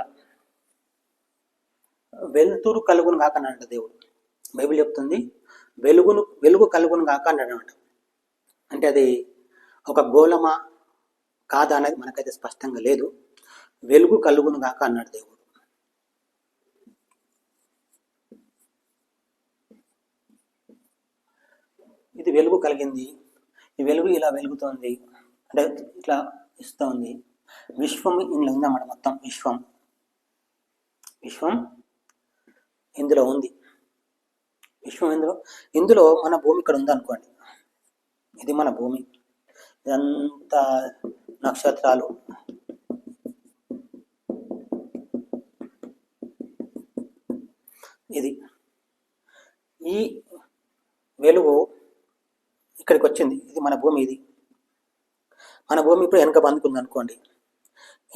వెలుతురు కలుగును కాక అన్నాడు దేవుడు. బైబిల్ చెప్తుంది వెలుగు కలుగును కాక అన్నాడు. అంటే అది ఒక గోళమా కాదా అనేది మనకైతే స్పష్టంగా లేదు. వెలుగు కలుగును కాక అన్నాడు దేవుడు. ఇది వెలుగు కలిగింది, ఈ వెలుగు ఇలా వెలుగుతోంది, అంటే ఇట్లా ఇస్తోంది. విశ్వం ఇందులో ఉందన్నమాట. మొత్తం విశ్వం ఇందులో ఉంది. ఇందులో మన భూమి ఇక్కడ ఉందనుకోండి, ఇది మన భూమి, ఇదంతా నక్షత్రాలు, ఇది ఈ వెలుగు ఇక్కడికి వచ్చింది. ఇది మన భూమి. ఇది మన భూమి ఇప్పుడు వెనక బందుకుంది అనుకోండి.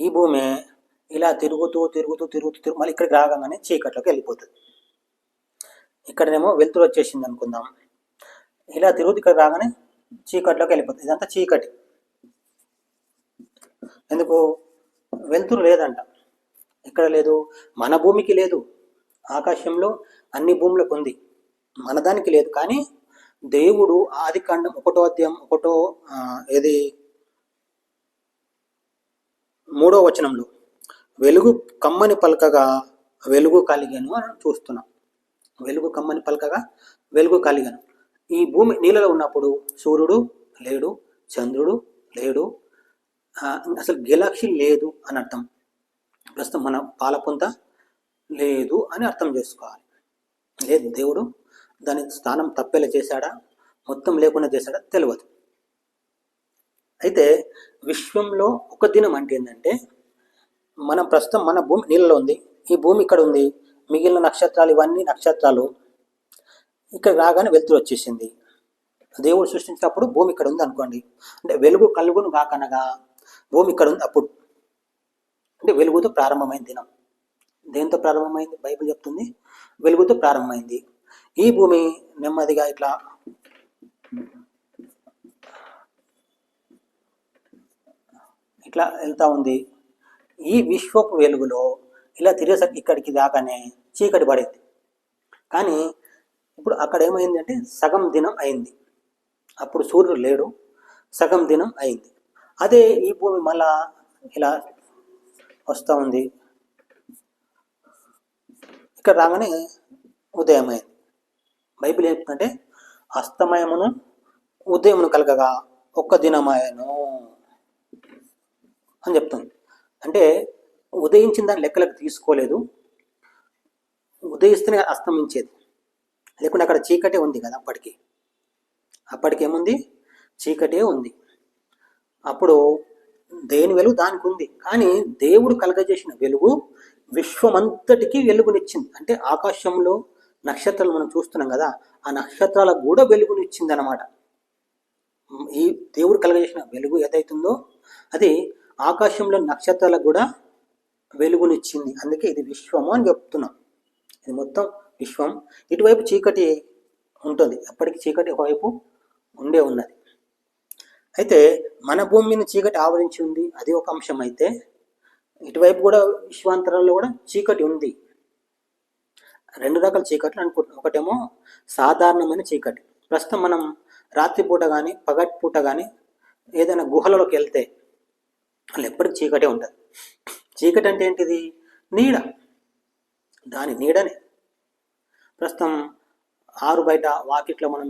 ఈ భూమి ఇలా తిరుగుతూ మళ్ళీ ఇక్కడికి రాగానే చీకట్లోకి వెళ్ళిపోతుంది. ఇక్కడనేమో వెలుతురు వచ్చేసింది అనుకుందాం, ఇలా తిరుగుతూ ఇక్కడ రాగానే చీకట్లోకి వెళ్ళిపోతుంది. ఇదంతా చీకటి. ఎందుకు? వెలుతురు లేదంట. ఎక్కడ లేదు? మన భూమికి లేదు. ఆకాశంలో అన్ని భూములకు ఉంది, మన దానికి లేదు. కానీ దేవుడు ఆదికాండం 1వ అధ్యాయం 3వ వచనంలో వెలుగు కమ్మని పలకగా వెలుగు కలిగాను అని చూస్తున్నాం. వెలుగు కమ్మని పలకగా వెలుగు కలిగాను. ఈ భూమి నీళ్ళలో ఉన్నప్పుడు సూర్యుడు లేడు, చంద్రుడు లేడు, అసలు గెలాక్సీ లేదు అని అర్థం. ప్రస్తుతం మన పాలపుంత లేదు అని అర్థం చేసుకోవాలి. లేదు, దేవుడు దాని స్థానం తప్పేలా చేశాడా, మొత్తం లేకుండా చేశాడా తెలియదు. అయితే విశ్వంలో ఒక దినం అంటే ఏంటంటే, మనం ప్రస్తుతం మన భూమి నీళ్ళలో ఉంది, ఈ భూమి ఇక్కడ ఉంది, మిగిలిన నక్షత్రాలు ఇవన్నీ నక్షత్రాలు ఇక్కడ రాగానే వెలుతురు వచ్చేసింది. దేవుడు సృష్టించినప్పుడు భూమి ఇక్కడ ఉంది అనుకోండి, అంటే వెలుగు కలుగును కాకనగా భూమి ఇక్కడ ఉంది. అప్పుడు అంటే వెలుగుతో ప్రారంభమైన దినం. దేంతో ప్రారంభమైంది? బైబిల్ చెప్తుంది వెలుగుతో ప్రారంభమైంది. ఈ భూమి నెమ్మదిగా ఇట్లా వెళ్తా ఉంది. ఈ విశ్వపు వెలుగులో ఇలా తిరిగేసరికి ఇక్కడికి దాకానే చీకటి పడింది. కానీ ఇప్పుడు అక్కడ ఏమైంది అంటే సగం దినం అయింది. అప్పుడు సూర్యుడు లేడు, సగం దినం అయింది. అదే ఈ భూమి మళ్ళా ఇలా వస్తూ ఉంది, ఇక్కడ రాగానే ఉదయం అయింది. బైబిల్ ఏం చెప్తుందంటే అస్తమయమును ఉదయమును కలగగా ఒక్క దినమాయను అని చెప్తుంది. అంటే ఉదయించిన దాన్ని లెక్కలకు తీసుకోలేదు, ఉదయిస్తేనే అస్తమించేది. లేకుంటే అక్కడ చీకటే ఉంది కదా, అప్పటికేముంది? చీకటే ఉంది. అప్పుడు దేని వెలుగు దానికి ఉంది. కానీ దేవుడు కలగజేసిన వెలుగు విశ్వమంతటికి వెలుగునిచ్చింది. అంటే ఆకాశంలో నక్షత్రాలు మనం చూస్తున్నాం కదా, ఆ నక్షత్రాలకు కూడా వెలుగునిచ్చింది అన్నమాట. ఈ దేవుడు కలగజేసిన వెలుగు ఏదైతుందో అది ఆకాశంలో నక్షత్రాలకు కూడా వెలుగునిచ్చింది. అందుకే ఇది విశ్వము అని చెప్తున్నాం. ఇది మొత్తం విశ్వం. ఇటువైపు చీకటి ఉంటుంది, ఎప్పటికీ చీకటి ఒకవైపు ఉండే ఉన్నది. అయితే మన భూమిని చీకటి ఆవరించి ఉంది, అది ఒక అంశం. అయితే ఇటువైపు కూడా విశ్వాంతరంలో కూడా చీకటి ఉంది. రెండు రకాల చీకట్లు అనుకుంటున్నాం. ఒకటేమో సాధారణమైన చీకటి. ప్రస్తుతం మనం రాత్రిపూట కానీ పగటిపూట కానీ ఏదైనా గుహలలోకి వెళ్తే వాళ్ళు ఎప్పటికీ చీకటే ఉంటుంది. చీకటి అంటే ఏంటిది? నీడ. దాని నీడనే. ప్రస్తుతం ఆరు బయట వాకిట్లో మనం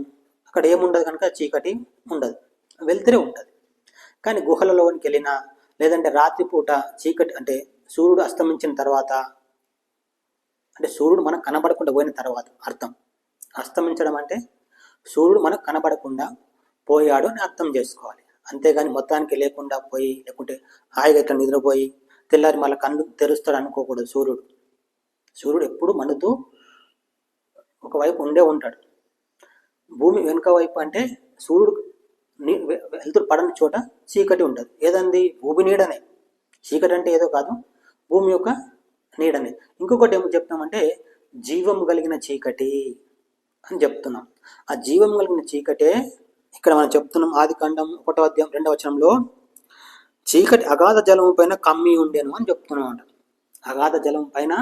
అక్కడ ఏముండదు కనుక చీకటి ఉండదు, వెళ్తూనే ఉంటుంది. కానీ గుహలలోనికి వెళ్ళినా లేదంటే రాత్రిపూట చీకటి అంటే సూర్యుడు అస్తమించిన తర్వాత, అంటే సూర్యుడు మనకు కనబడకుండా పోయిన తర్వాత అర్థం. అస్తమించడం అంటే సూర్యుడు మనకు కనబడకుండా పోయాడు అని అర్థం చేసుకోవాలి. అంతేగాని మొత్తానికి లేకుండా పోయి లేకుంటే హాయిగా ఇట్లా నిద్రపోయి తెల్లారి మళ్ళీ కళ్ళు తెరుస్తాడు అనుకోకూడదు. సూర్యుడు ఎప్పుడు మండుతూ ఒకవైపు ఉండే ఉంటాడు. భూమి వెనుక వైపు అంటే సూర్యుడు వెలుతురు పడని చోట చీకటి ఉంటుంది. ఏదండి? భూమి నీడనే. చీకటి అంటే ఏదో కాదు, భూమి యొక్క నీడనే. ఇంకొకటి ఏమో చెప్తామంటే జీవం కలిగిన చీకటి అని చెప్తున్నాం. ఆ జీవం కలిగిన చీకటే ఇక్కడ మనం చెప్తున్నాం. ఆదికాండం 1వ అధ్యాయం 2వ వచనంలో చీకటి అగాధ జలం పైన కమ్మి ఉండేను అని చెప్తున్నాం అంట. అగాధ జలం పైన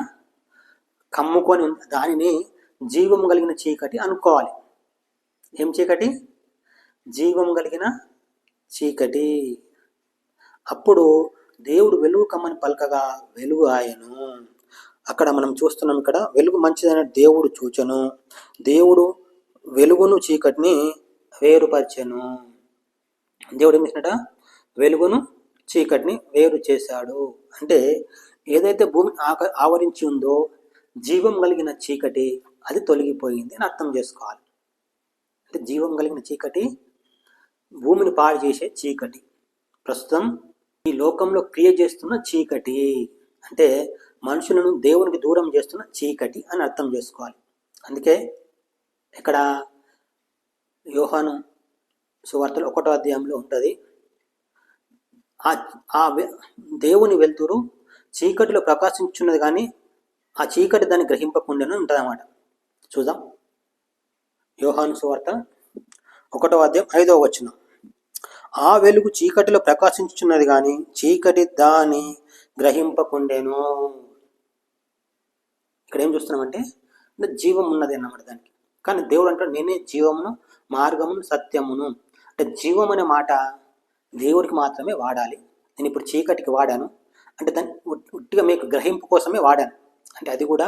కమ్ముకొని ఉంది, దానిని జీవం కలిగిన చీకటి అనుకోవాలి. ఏం చీకటి? జీవం కలిగిన చీకటి. అప్పుడు దేవుడు వెలుగు కమ్మని పలకగా వెలుగు ఆయను. అక్కడ మనం చూస్తున్నాం, ఇక్కడ వెలుగు మంచిదైన దేవుడు చూచెను, దేవుడు వెలుగును చీకటిని వేరుపరిచెను. దేవుడు ఏం చేసినట? వెలుగును చీకటిని వేరు చేశాడు. అంటే ఏదైతే భూమి ఆవరించి ఉందో జీవం కలిగిన చీకటి అది తొలగిపోయింది అని అర్థం చేసుకోవాలి. అంటే జీవం కలిగిన చీకటి భూమిని పాడు చేసే చీకటి, ప్రస్తుతం ఈ లోకంలో క్రియ చేస్తున్న చీకటి, అంటే మనుషులను దేవునికి దూరం చేస్తున్న చీకటి అని అర్థం చేసుకోవాలి. అందుకే ఇక్కడ యోహాను సువార్తలో 1వ అధ్యాయంలో ఉంటుంది, ఆ దేవుని వెలుతురు చీకటిలో ప్రకాశించున్నది కానీ ఆ చీకటి దాన్ని గ్రహింపకుండానే ఉంటుంది అన్నమాట. చూద్దాం. యోహాను సువార్త 1వ అధ్యాయం 5వ వచనం. ఆ వెలుగు చీకటిలో ప్రకాశించుచున్నది కానీ చీకటి దాని గ్రహింపకుండెను. ఇక్కడ ఏం చూస్తున్నామంటే జీవం ఉన్నది అన్నమాట దానికి. కానీ దేవుడు అంటాడు నేనే జీవమును మార్గమును సత్యమును. అంటే జీవం అనే మాట దేవుడికి మాత్రమే వాడాలి. నేను ఇప్పుడు చీకటికి వాడాను అంటే దాన్ని ఉట్టిగా మీకు గ్రహింపు కోసమే వాడాను. అంటే అది కూడా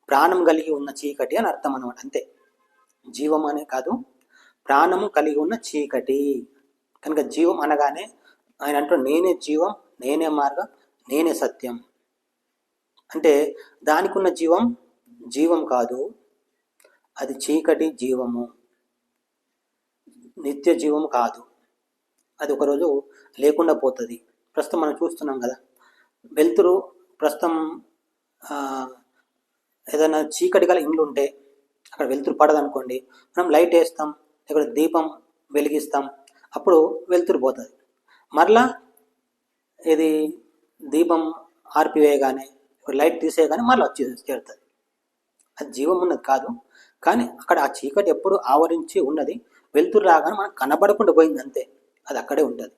ప్రాణం కలిగి ఉన్న చీకటి అని అర్థం అన్నమాట. అంతే, జీవం అనే కాదు, ప్రాణము కలిగి ఉన్న చీకటి. కనుక జీవం అనగానే ఆయన అంటూ నేనే జీవం, నేనే మార్గం, నేనే సత్యం. అంటే దానికి ఉన్న జీవం జీవం కాదు, అది చీకటి జీవము, నిత్య జీవము కాదు. అది ఒకరోజు లేకుండా పోతుంది. ప్రస్తుతం మనం చూస్తున్నాం కదా, వెలుతురు ప్రస్తుతం ఏదైనా చీకటి గల ఇండ్లు ఉంటే అక్కడ వెలుతురు పడదనుకోండి, మనం లైట్ వేస్తాం, ఇక్కడ దీపం వెలిగిస్తాం, అప్పుడు వెలుతురు పోతుంది. మరలా ఇది దీపం ఆర్పివేయగానే లైట్ తీసేయగానే మళ్ళీ వచ్చి చేరుతుంది. అది జీవం ఉన్నది కాదు, కానీ అక్కడ ఆ చీకటి ఎప్పుడు ఆవరించి ఉన్నది. వెలుతురు రాగానే మనకు కనబడకుండా పోయింది అంతే, అది అక్కడే ఉంటుంది.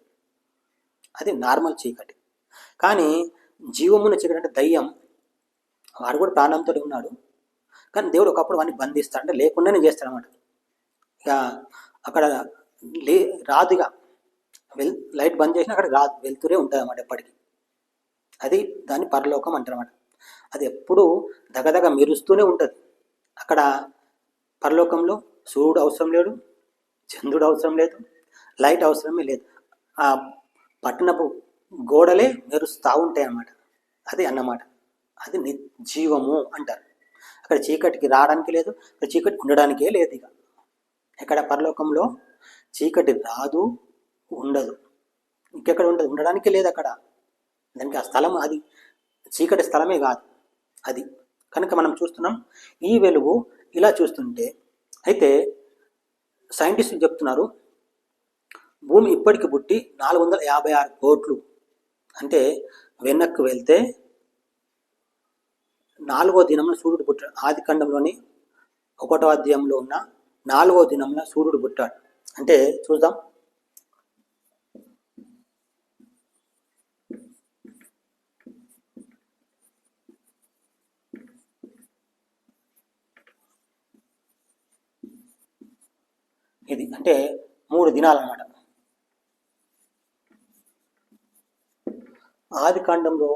అది నార్మల్ చీకటి. కానీ జీవమున్న చీకటి అంటే దయ్యం, వాడు కూడా ప్రాణంతో ఉన్నాడు. కానీ దేవుడు ఒకప్పుడు వాడిని బంధిస్తాడు, అంటే లేకుండానే చేస్తాడు అన్నమాట. ఇక అక్కడ రాదుగా లైట్ బంద్ చేసినా అక్కడ రాదు, వెలుతురే ఉంటుంది అన్నమాట ఎప్పటికీ. అది దాన్ని పరలోకం అంటారు అన్నమాట. అది ఎప్పుడు దగదగ మెరుస్తూనే ఉంటుంది. అక్కడ పరలోకంలో సూర్యుడు అవసరం లేడు, చంద్రుడు అవసరం లేదు, లైట్ అవసరమే లేదు. ఆ పట్టణపు గోడలే మెరుస్తూ ఉంటాయి అన్నమాట. అది అన్నమాట, అది జీవము అంటారు. అక్కడ చీకటికి రావడానికి లేదు, అక్కడ చీకటి ఉండడానికే లేదు. ఇక ఇక్కడ పరలోకంలో చీకటి రాదు, ఉండదు, ఇంకెక్కడ ఉండదు, ఉండడానికి లేదు అక్కడ. దానికి ఆ స్థలం అది చీకటి స్థలమే కాదు అది. కనుక మనం చూస్తున్నాం ఈ వెలుగు ఇలా చూస్తుంటే. అయితే సైంటిస్టులు చెప్తున్నారు భూమి ఇప్పటికి పుట్టి 456 కోట్లు. అంటే వెనక్కి వెళ్తే 4వ దినంలో సూర్యుడు పుట్టాడు. ఆది ఖండంలోని 1వ అధ్యాయంలో ఉన్న 4వ దినంలో సూర్యుడు పుట్టాడు. అంటే చూద్దాం, ఇది అంటే 3 దినాలు అన్నమాట. ఆది కాండంలో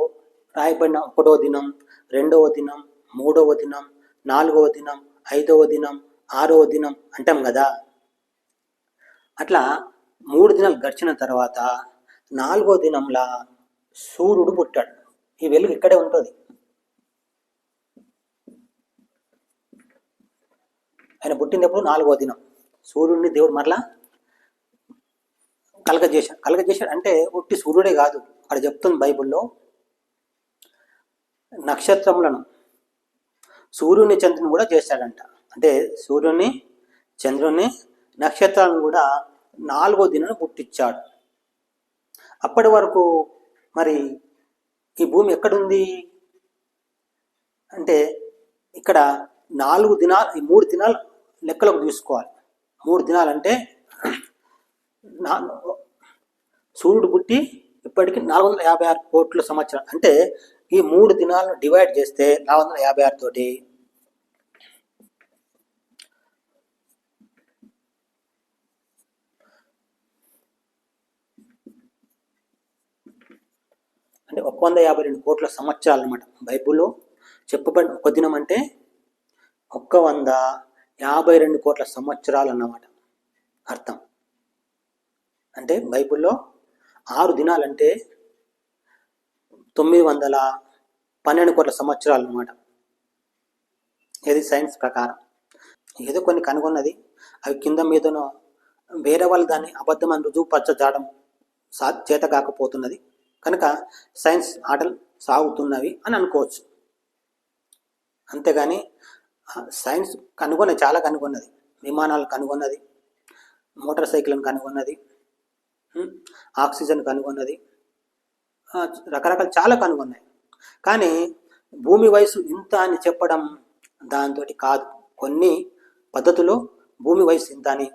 రాయబడిన 1వ దినం, 2వ దినం, 3వ దినం, 4వ దినం, 5వ దినం, 6వ దినం అంటాం కదా. అట్లా 3 దినాలు గడిచిన తర్వాత 4వ దినంలా సూర్యుడు పుట్టాడు. ఈ వెలుగు ఇక్కడే ఉంటుంది. ఆయన పుట్టినప్పుడు 4వ దినం సూర్యుడిని దేవుడు మరలా కలగజేశాడు. అంటే ఉట్టి సూర్యుడే కాదు, అక్కడ చెప్తుంది బైబిల్లో నక్షత్రములను, సూర్యుని చంద్రుని కూడా చేశాడంట. అంటే సూర్యుని, చంద్రుని, నక్షత్రాలను కూడా 4వ దినాన్ని పుట్టించాడు. అప్పటి వరకు మరి ఈ భూమి ఎక్కడుంది అంటే ఇక్కడ 4 దినాలు, ఈ 3 దినాలు లెక్కలకు తీసుకోవాలి. 3 దినాలు అంటే సూర్యుడు పుట్టి ఇప్పటికి 456 కోట్ల సంవత్సరాలు. అంటే ఈ 3 దినాలను డివైడ్ చేస్తే 456 తోటి అంటే 152 కోట్ల సంవత్సరాలు అన్నమాట. బైబిల్లో చెప్పబడిన ఒక దినం అంటే 152 కోట్ల సంవత్సరాలు అన్నమాట అర్థం. అంటే బైబిల్లో 6 దినాలంటే 912 కోట్ల సంవత్సరాలు అన్నమాట. ఇది సైన్స్ ప్రకారం. ఏదో కొన్ని కనుగొన్నది, అవి కింద మీదనో వేరే వాళ్ళు దాన్ని అబద్ధమని రుజువుపరచడం చేత కాకపోతున్నది. కనుక సైన్స్ ఆటలు సాగుతున్నవి అని అనుకోవచ్చు. అంతేగాని సైన్స్ చాలా కనుగొన్నది. విమానాలు కనుగొన్నది, మోటార్ సైకిల్ని కనుగొన్నది, ఆక్సిజన్ కనుగొన్నది, రకరకాల చాలా కనుగొన్నాయి. కానీ భూమి వయసు ఇంత అని చెప్పడం దాంతో కాదు. కొన్ని పద్ధతుల్లో భూమి వయసు ఇంత అని,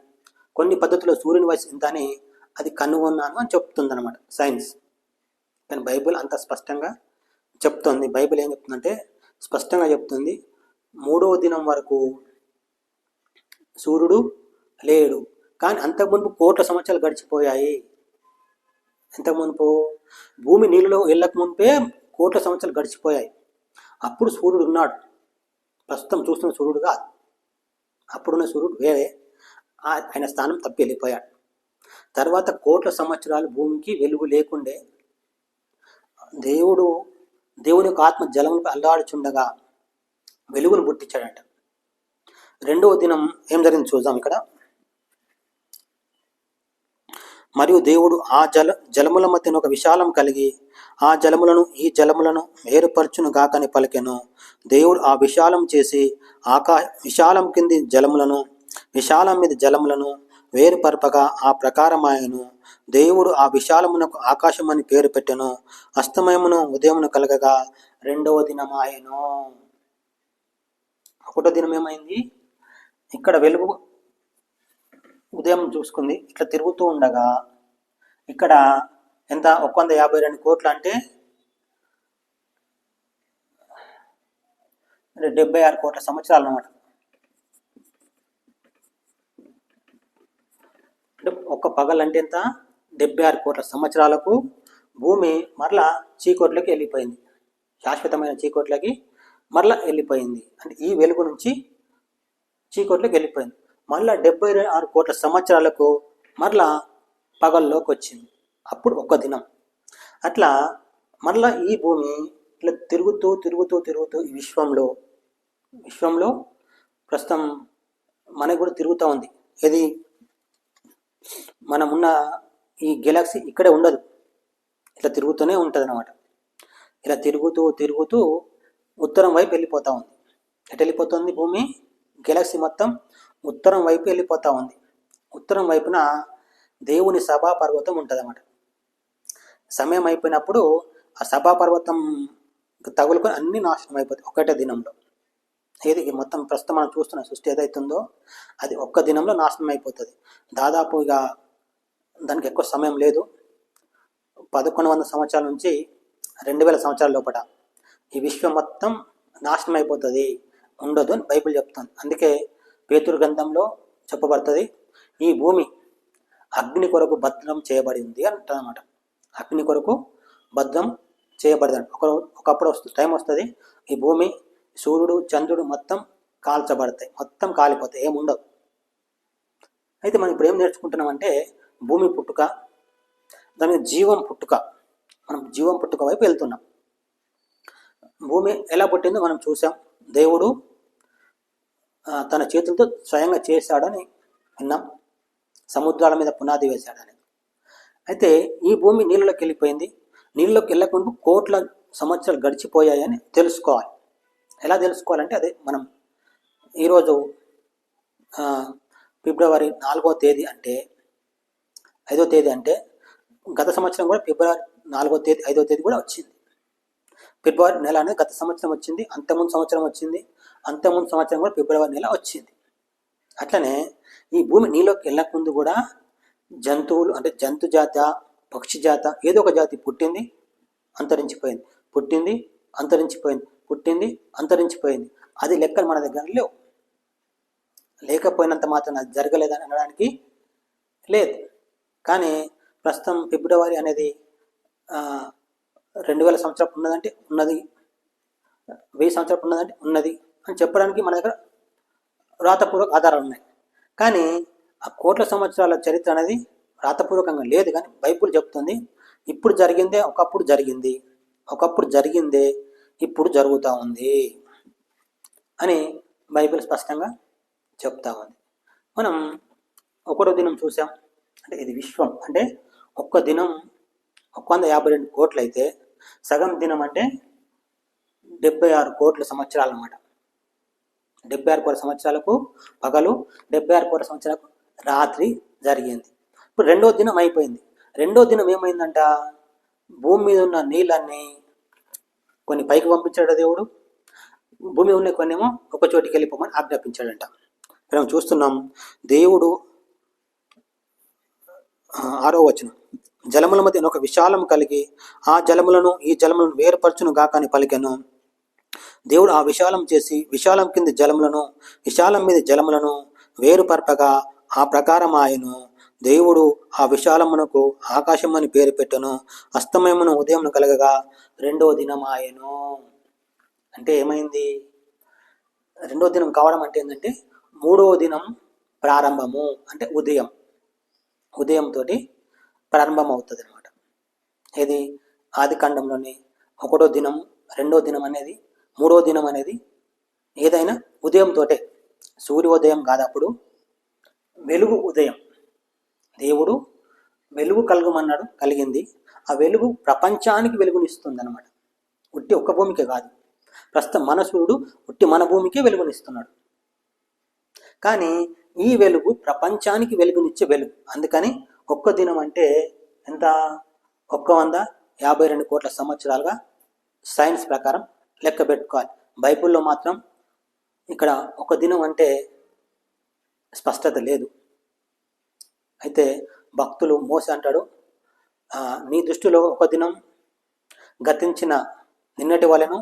కొన్ని పద్ధతుల్లో సూర్యుని వయసు ఇంత అని అది కనుగొన్నాను అని చెప్తుంది అనమాట సైన్స్. కానీ బైబిల్ అంత స్పష్టంగా చెప్తుంది. బైబిల్ ఏం చెప్తుందంటే స్పష్టంగా చెప్తుంది, 3వ దినం వరకు సూర్యుడు లేడు. కానీ అంతకుముందు కోట్ల సంవత్సరాలు గడిచిపోయాయి. ఇంతకుముందు భూమి నీళ్ళలో వెళ్ళక మునిపే కోట్ల సంవత్సరాలు గడిచిపోయాయి. అప్పుడు సూర్యుడు ఉన్నాడు. ప్రస్తుతం చూస్తున్న సూర్యుడు కాదు. అప్పుడున్న సూర్యుడు వేరే, ఆయన స్థానం తప్పి వెళ్ళిపోయాడు. తర్వాత కోట్ల సంవత్సరాలు భూమికి వెలుగు లేకుండే దేవుని యొక్క ఆత్మ జలములపై అల్లాడుచుండగా వెలుగును పుట్టించాడంట. 2వ దినం ఏం జరిగింది చూద్దాం ఇక్కడ. మరియు దేవుడు ఆ జలముల మధ్యన ఒక విశాలం కలిగి ఆ జలములను ఈ జలములను వేరుపరచును గాకని పలికెను. దేవుడు ఆ విశాలం చేసి విశాలం కింది జలములను విశాలం మీద జలములను వేరుపరపగా ఆ ప్రకారమాయను. దేవుడు ఆ విశాలమునకు ఆకాశం అని పేరు పెట్టెను. అస్తమయమును ఉదయమును కలగగా 2వ దినమాయెను. 1వ దినం ఏమైంది? ఇక్కడ వెలుగు ఉదయం చూసుకుంది, ఇట్లా తిరుగుతూ ఉండగా ఇక్కడ ఎంత 152 కోట్ల అంటే 76 కోట్ల సంవత్సరాలు అన్నమాట. అంటే ఒక్క పగలంటే ఎంత? 76 కోట్ల సంవత్సరాలకు భూమి మరలా చీకట్లోకి వెళ్ళిపోయింది. శాశ్వతమైన చీకట్లోకి మరలా వెళ్ళిపోయింది. అంటే ఈ వెలుగు నుంచి చీకట్లోకి వెళ్ళిపోయింది. మళ్ళా 76 కోట్ల సంవత్సరాలకు మరలా పగల్లోకి వచ్చింది. అప్పుడు 1 దినం. అట్లా మరలా ఈ భూమి ఇట్లా తిరుగుతూ ఈ విశ్వంలో ప్రస్తుతం మనకు కూడా తిరుగుతూ ఉంది. ఇది మనమున్న ఈ గెలాక్సీ ఇక్కడే ఉండదు, ఇట్లా తిరుగుతూనే ఉంటుంది అన్నమాట. ఇలా తిరుగుతూ ఉత్తరం వైపు వెళ్ళిపోతూ ఉంది. ఎటు వెళ్ళిపోతుంది భూమి? గెలాక్సీ మొత్తం ఉత్తరం వైపు వెళ్ళిపోతూ ఉంది. ఉత్తరం వైపున దేవుని సభా పర్వతం ఉంటుంది అన్నమాట. సమయం అయిపోయినప్పుడు ఆ సభా పర్వతం తగులుకొని అన్ని నాశనం అయిపోతాయి ఒకటే దినంలో. ఏది మొత్తం ప్రస్తుతం మనం చూస్తున్న సృష్టి ఏదైతుందో అది 1 దినంలో నాశనం అయిపోతుంది. దాదాపు ఇక దానికి ఎక్కువ సమయం లేదు. 1100 సంవత్సరాల నుంచి 2000 సంవత్సరాల లోపల ఈ విశ్వం మొత్తం నాశనం అయిపోతుంది, ఉండదు అని బైబిల్ చెప్తుంది. అందుకే పేతురు గ్రంథంలో చెప్పబడుతుంది, ఈ భూమి అగ్ని కొరకు భద్రం చేయబడింది అంటన్నమాట. అగ్ని కొరకు భద్రం చేయబడింది. ఒకప్పుడు టైం వస్తుంది, ఈ భూమి సూర్యుడు చంద్రుడు మొత్తం కాల్చబడతాయి, మొత్తం కాలిపోతాయి, ఏముండవు. అయితే మనం ఇప్పుడు ఏం నేర్చుకుంటున్నామంటే భూమి పుట్టుక, దాని జీవం పుట్టుక. మనం జీవం పుట్టుక వైపు వెళ్తున్నాం. భూమి ఎలా పుట్టిందో మనం చూసాం. దేవుడు తన చేతులతో స్వయంగా చేశాడని విన్నాం. సముద్రాల మీద పునాది వేశాడని. అయితే ఈ భూమి నీళ్ళలోకి వెళ్ళిపోయింది. నీళ్ళలోకి వెళ్ళకుండా కోట్ల సంవత్సరాలు గడిచిపోయాయని తెలుసుకోవాలి. ఎలా తెలుసుకోవాలంటే అదే మనం ఈరోజు ఫిబ్రవరి 4వ తేదీ అంటే 5వ తేదీ అంటే గత సంవత్సరం కూడా ఫిబ్రవరి 4వ తేదీ 5వ తేదీ కూడా వచ్చింది. ఫిబ్రవరి నెల అనేది గత సంవత్సరం వచ్చింది, అంతకుముందు సంవత్సరం వచ్చింది, అంతకుముందు సంవత్సరం కూడా ఫిబ్రవరి నెల వచ్చింది. అట్లనే ఈ భూమి నీళ్ళకి వెళ్ళక ముందు కూడా జంతువులు అంటే జంతు జాత, పక్షి జాత, ఏదో ఒక జాతి పుట్టింది, అంతరించిపోయింది, పుట్టింది, అంతరించిపోయింది, పుట్టింది, అంతరించిపోయింది. అది లెక్కలు మన దగ్గర లేవు. లేకపోయినంత మాత్రం అది జరగలేదని అనడానికి లేదు. కానీ ప్రస్తుతం ఫిబ్రవరి అనేది 2000 సంవత్సరాలు ఉన్నదంటే ఉన్నది, 1000 సంవత్సరాలు ఉన్నదంటే ఉన్నది అని చెప్పడానికి మన దగ్గర వ్రాతపూర్వక ఆధారాలు ఉన్నాయి. కానీ ఆ కోట్ల సంవత్సరాల చరిత్ర అనేది వ్రాతపూర్వకంగా లేదు. కానీ బైబిల్ చెప్తుంది ఇప్పుడు జరిగిందే ఒకప్పుడు జరిగింది, ఒకప్పుడు జరిగిందే ఇప్పుడు జరుగుతూ ఉంది అని బైబిల్ స్పష్టంగా చెప్తా ఉంది. మనం 1వ దినం చూసాం. అంటే ఇది విశ్వం అంటే 1 దినం 152 కోట్లు అయితే సగం దినం అంటే 76 కోట్ల సంవత్సరాలు అన్నమాట. 76 కోట్ల సంవత్సరాలకు పగలు, 76 కోట్ల సంవత్సరాలకు రాత్రి జరిగింది. ఇప్పుడు 2వ దినం అయిపోయింది. 2వ దినం ఏమైందంట? భూమి మీద ఉన్న నీళ్ళన్నీ కొన్ని పైకి పంపించాడు దేవుడు, భూమి ఉన్న కొన్నేమో ఒక చోటికి వెళ్ళిపోమని ఆజ్ఞాపించాడంట. మనం చూస్తున్నాం దేవుడు 6వ వచనం, జలముల మధ్య ఒక విశాలం కలిగి ఆ జలములను ఈ జలములను వేరుపరచును గాక అని పలికెను. దేవుడు ఆ విశాలం చేసి విశాలం కింది జలములను విశాలం మీద జలములను వేరుపరపగా ఆ ప్రకారం ఆయను. దేవుడు ఆ విశాలమునకు ఆకాశం అని పేరు పెట్టెను. అస్తమయమును ఉదయమును కలగగా 2వ దినం ఆయను. అంటే ఏమైంది? 2వ దినం కావడం అంటే ఏంటంటే 3వ దినం ప్రారంభము, అంటే ఉదయంతో ప్రారంభం అవుతుంది అనమాట. ఇది ఆది కాండంలోని 1వ దినం, 2వ దినం అనేది, 3వ దినం అనేది ఏదైనా ఉదయంతో, సూర్యోదయం కాదు, అప్పుడు వెలుగు ఉదయం. దేవుడు వెలుగు కలుగమన్నాడు, కలిగింది. ఆ వెలుగు ప్రపంచానికి వెలుగునిస్తుంది అనమాట. ఉట్టి ఒక్క భూమికే కాదు. ప్రస్తుతం మన సూర్యుడు ఉట్టి మన భూమికే వెలుగునిస్తున్నాడు. కానీ ఈ వెలుగు ప్రపంచానికి వెలుగునిచ్చే వెలుగు. అందుకని ఒక్క దినం అంటే ఎంత? 152 కోట్ల సంవత్సరాలుగా సైన్స్ ప్రకారం లెక్క పెట్టుకోవాలి. బైబిల్లో మాత్రం ఇక్కడ ఒక దినం అంటే స్పష్టత లేదు. అయితే భక్తులు మోసే అంటాడు, నీ దృష్టిలో ఒక దినం గతించిన నిన్నటి వలెను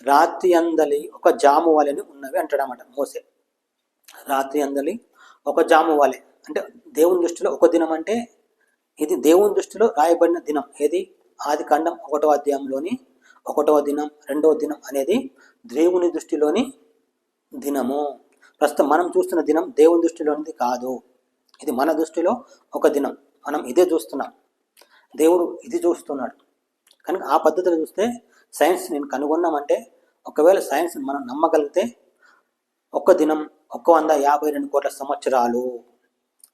రాత్రి అందలి ఒక జాము వలెను ఉన్నవి అంటాడన్నమాట మోసే. రాత్రి అందలి ఒక జాము వలె అంటే దేవుని దృష్టిలో ఒక దినం అంటే ఇది దేవుని దృష్టిలో రాయబడిన దినం. ఏది? ఆది కాండం 1వ అధ్యాయంలోని 1వ దినం, 2వ దినం అనేది దేవుని దృష్టిలోని దినము. ప్రస్తుతం మనం చూస్తున్న దినం దేవుని దృష్టిలోనిది కాదు. ఇది మన దృష్టిలో ఒక దినం. మనం ఇదే చూస్తున్నాం, దేవుడు ఇది చూస్తున్నాడు. కనుక ఆ పద్ధతిలో చూస్తే సైన్స్ నేను కనుగొన్నామంటే, ఒకవేళ సైన్స్ మనం నమ్మగలిగితే ఒక్క దినం 152 కోట్ల సంవత్సరాలు.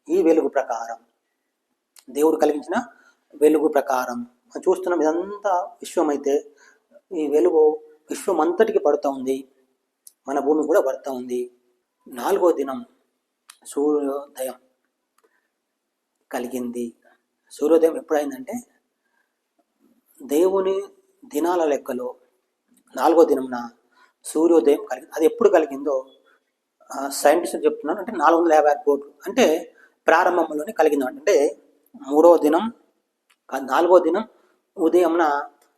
ఈ వెలుగు ప్రకారం, దేవుడు కలిగించిన వెలుగు ప్రకారం మనం చూస్తున్నాం. ఇదంతా విశ్వం అయితే ఈ వెలుగు విశ్వం అంతటికి పడుతూ ఉంది, మన భూమి కూడా పడుతూ ఉంది. 4వ దినం సూర్యోదయం కలిగింది. సూర్యోదయం ఎప్పుడైందంటే దేవుని దినాల లెక్కలో 4వ దినంన సూర్యోదయం కలిగింది. అది ఎప్పుడు కలిగిందో సైంటిస్టులు చెప్తున్నారు. అంటే 456 కోట్లు అంటే ప్రారంభంలోనే కలిగింది. అంటే 3వ దినం, 4వ దినం ఉదయంన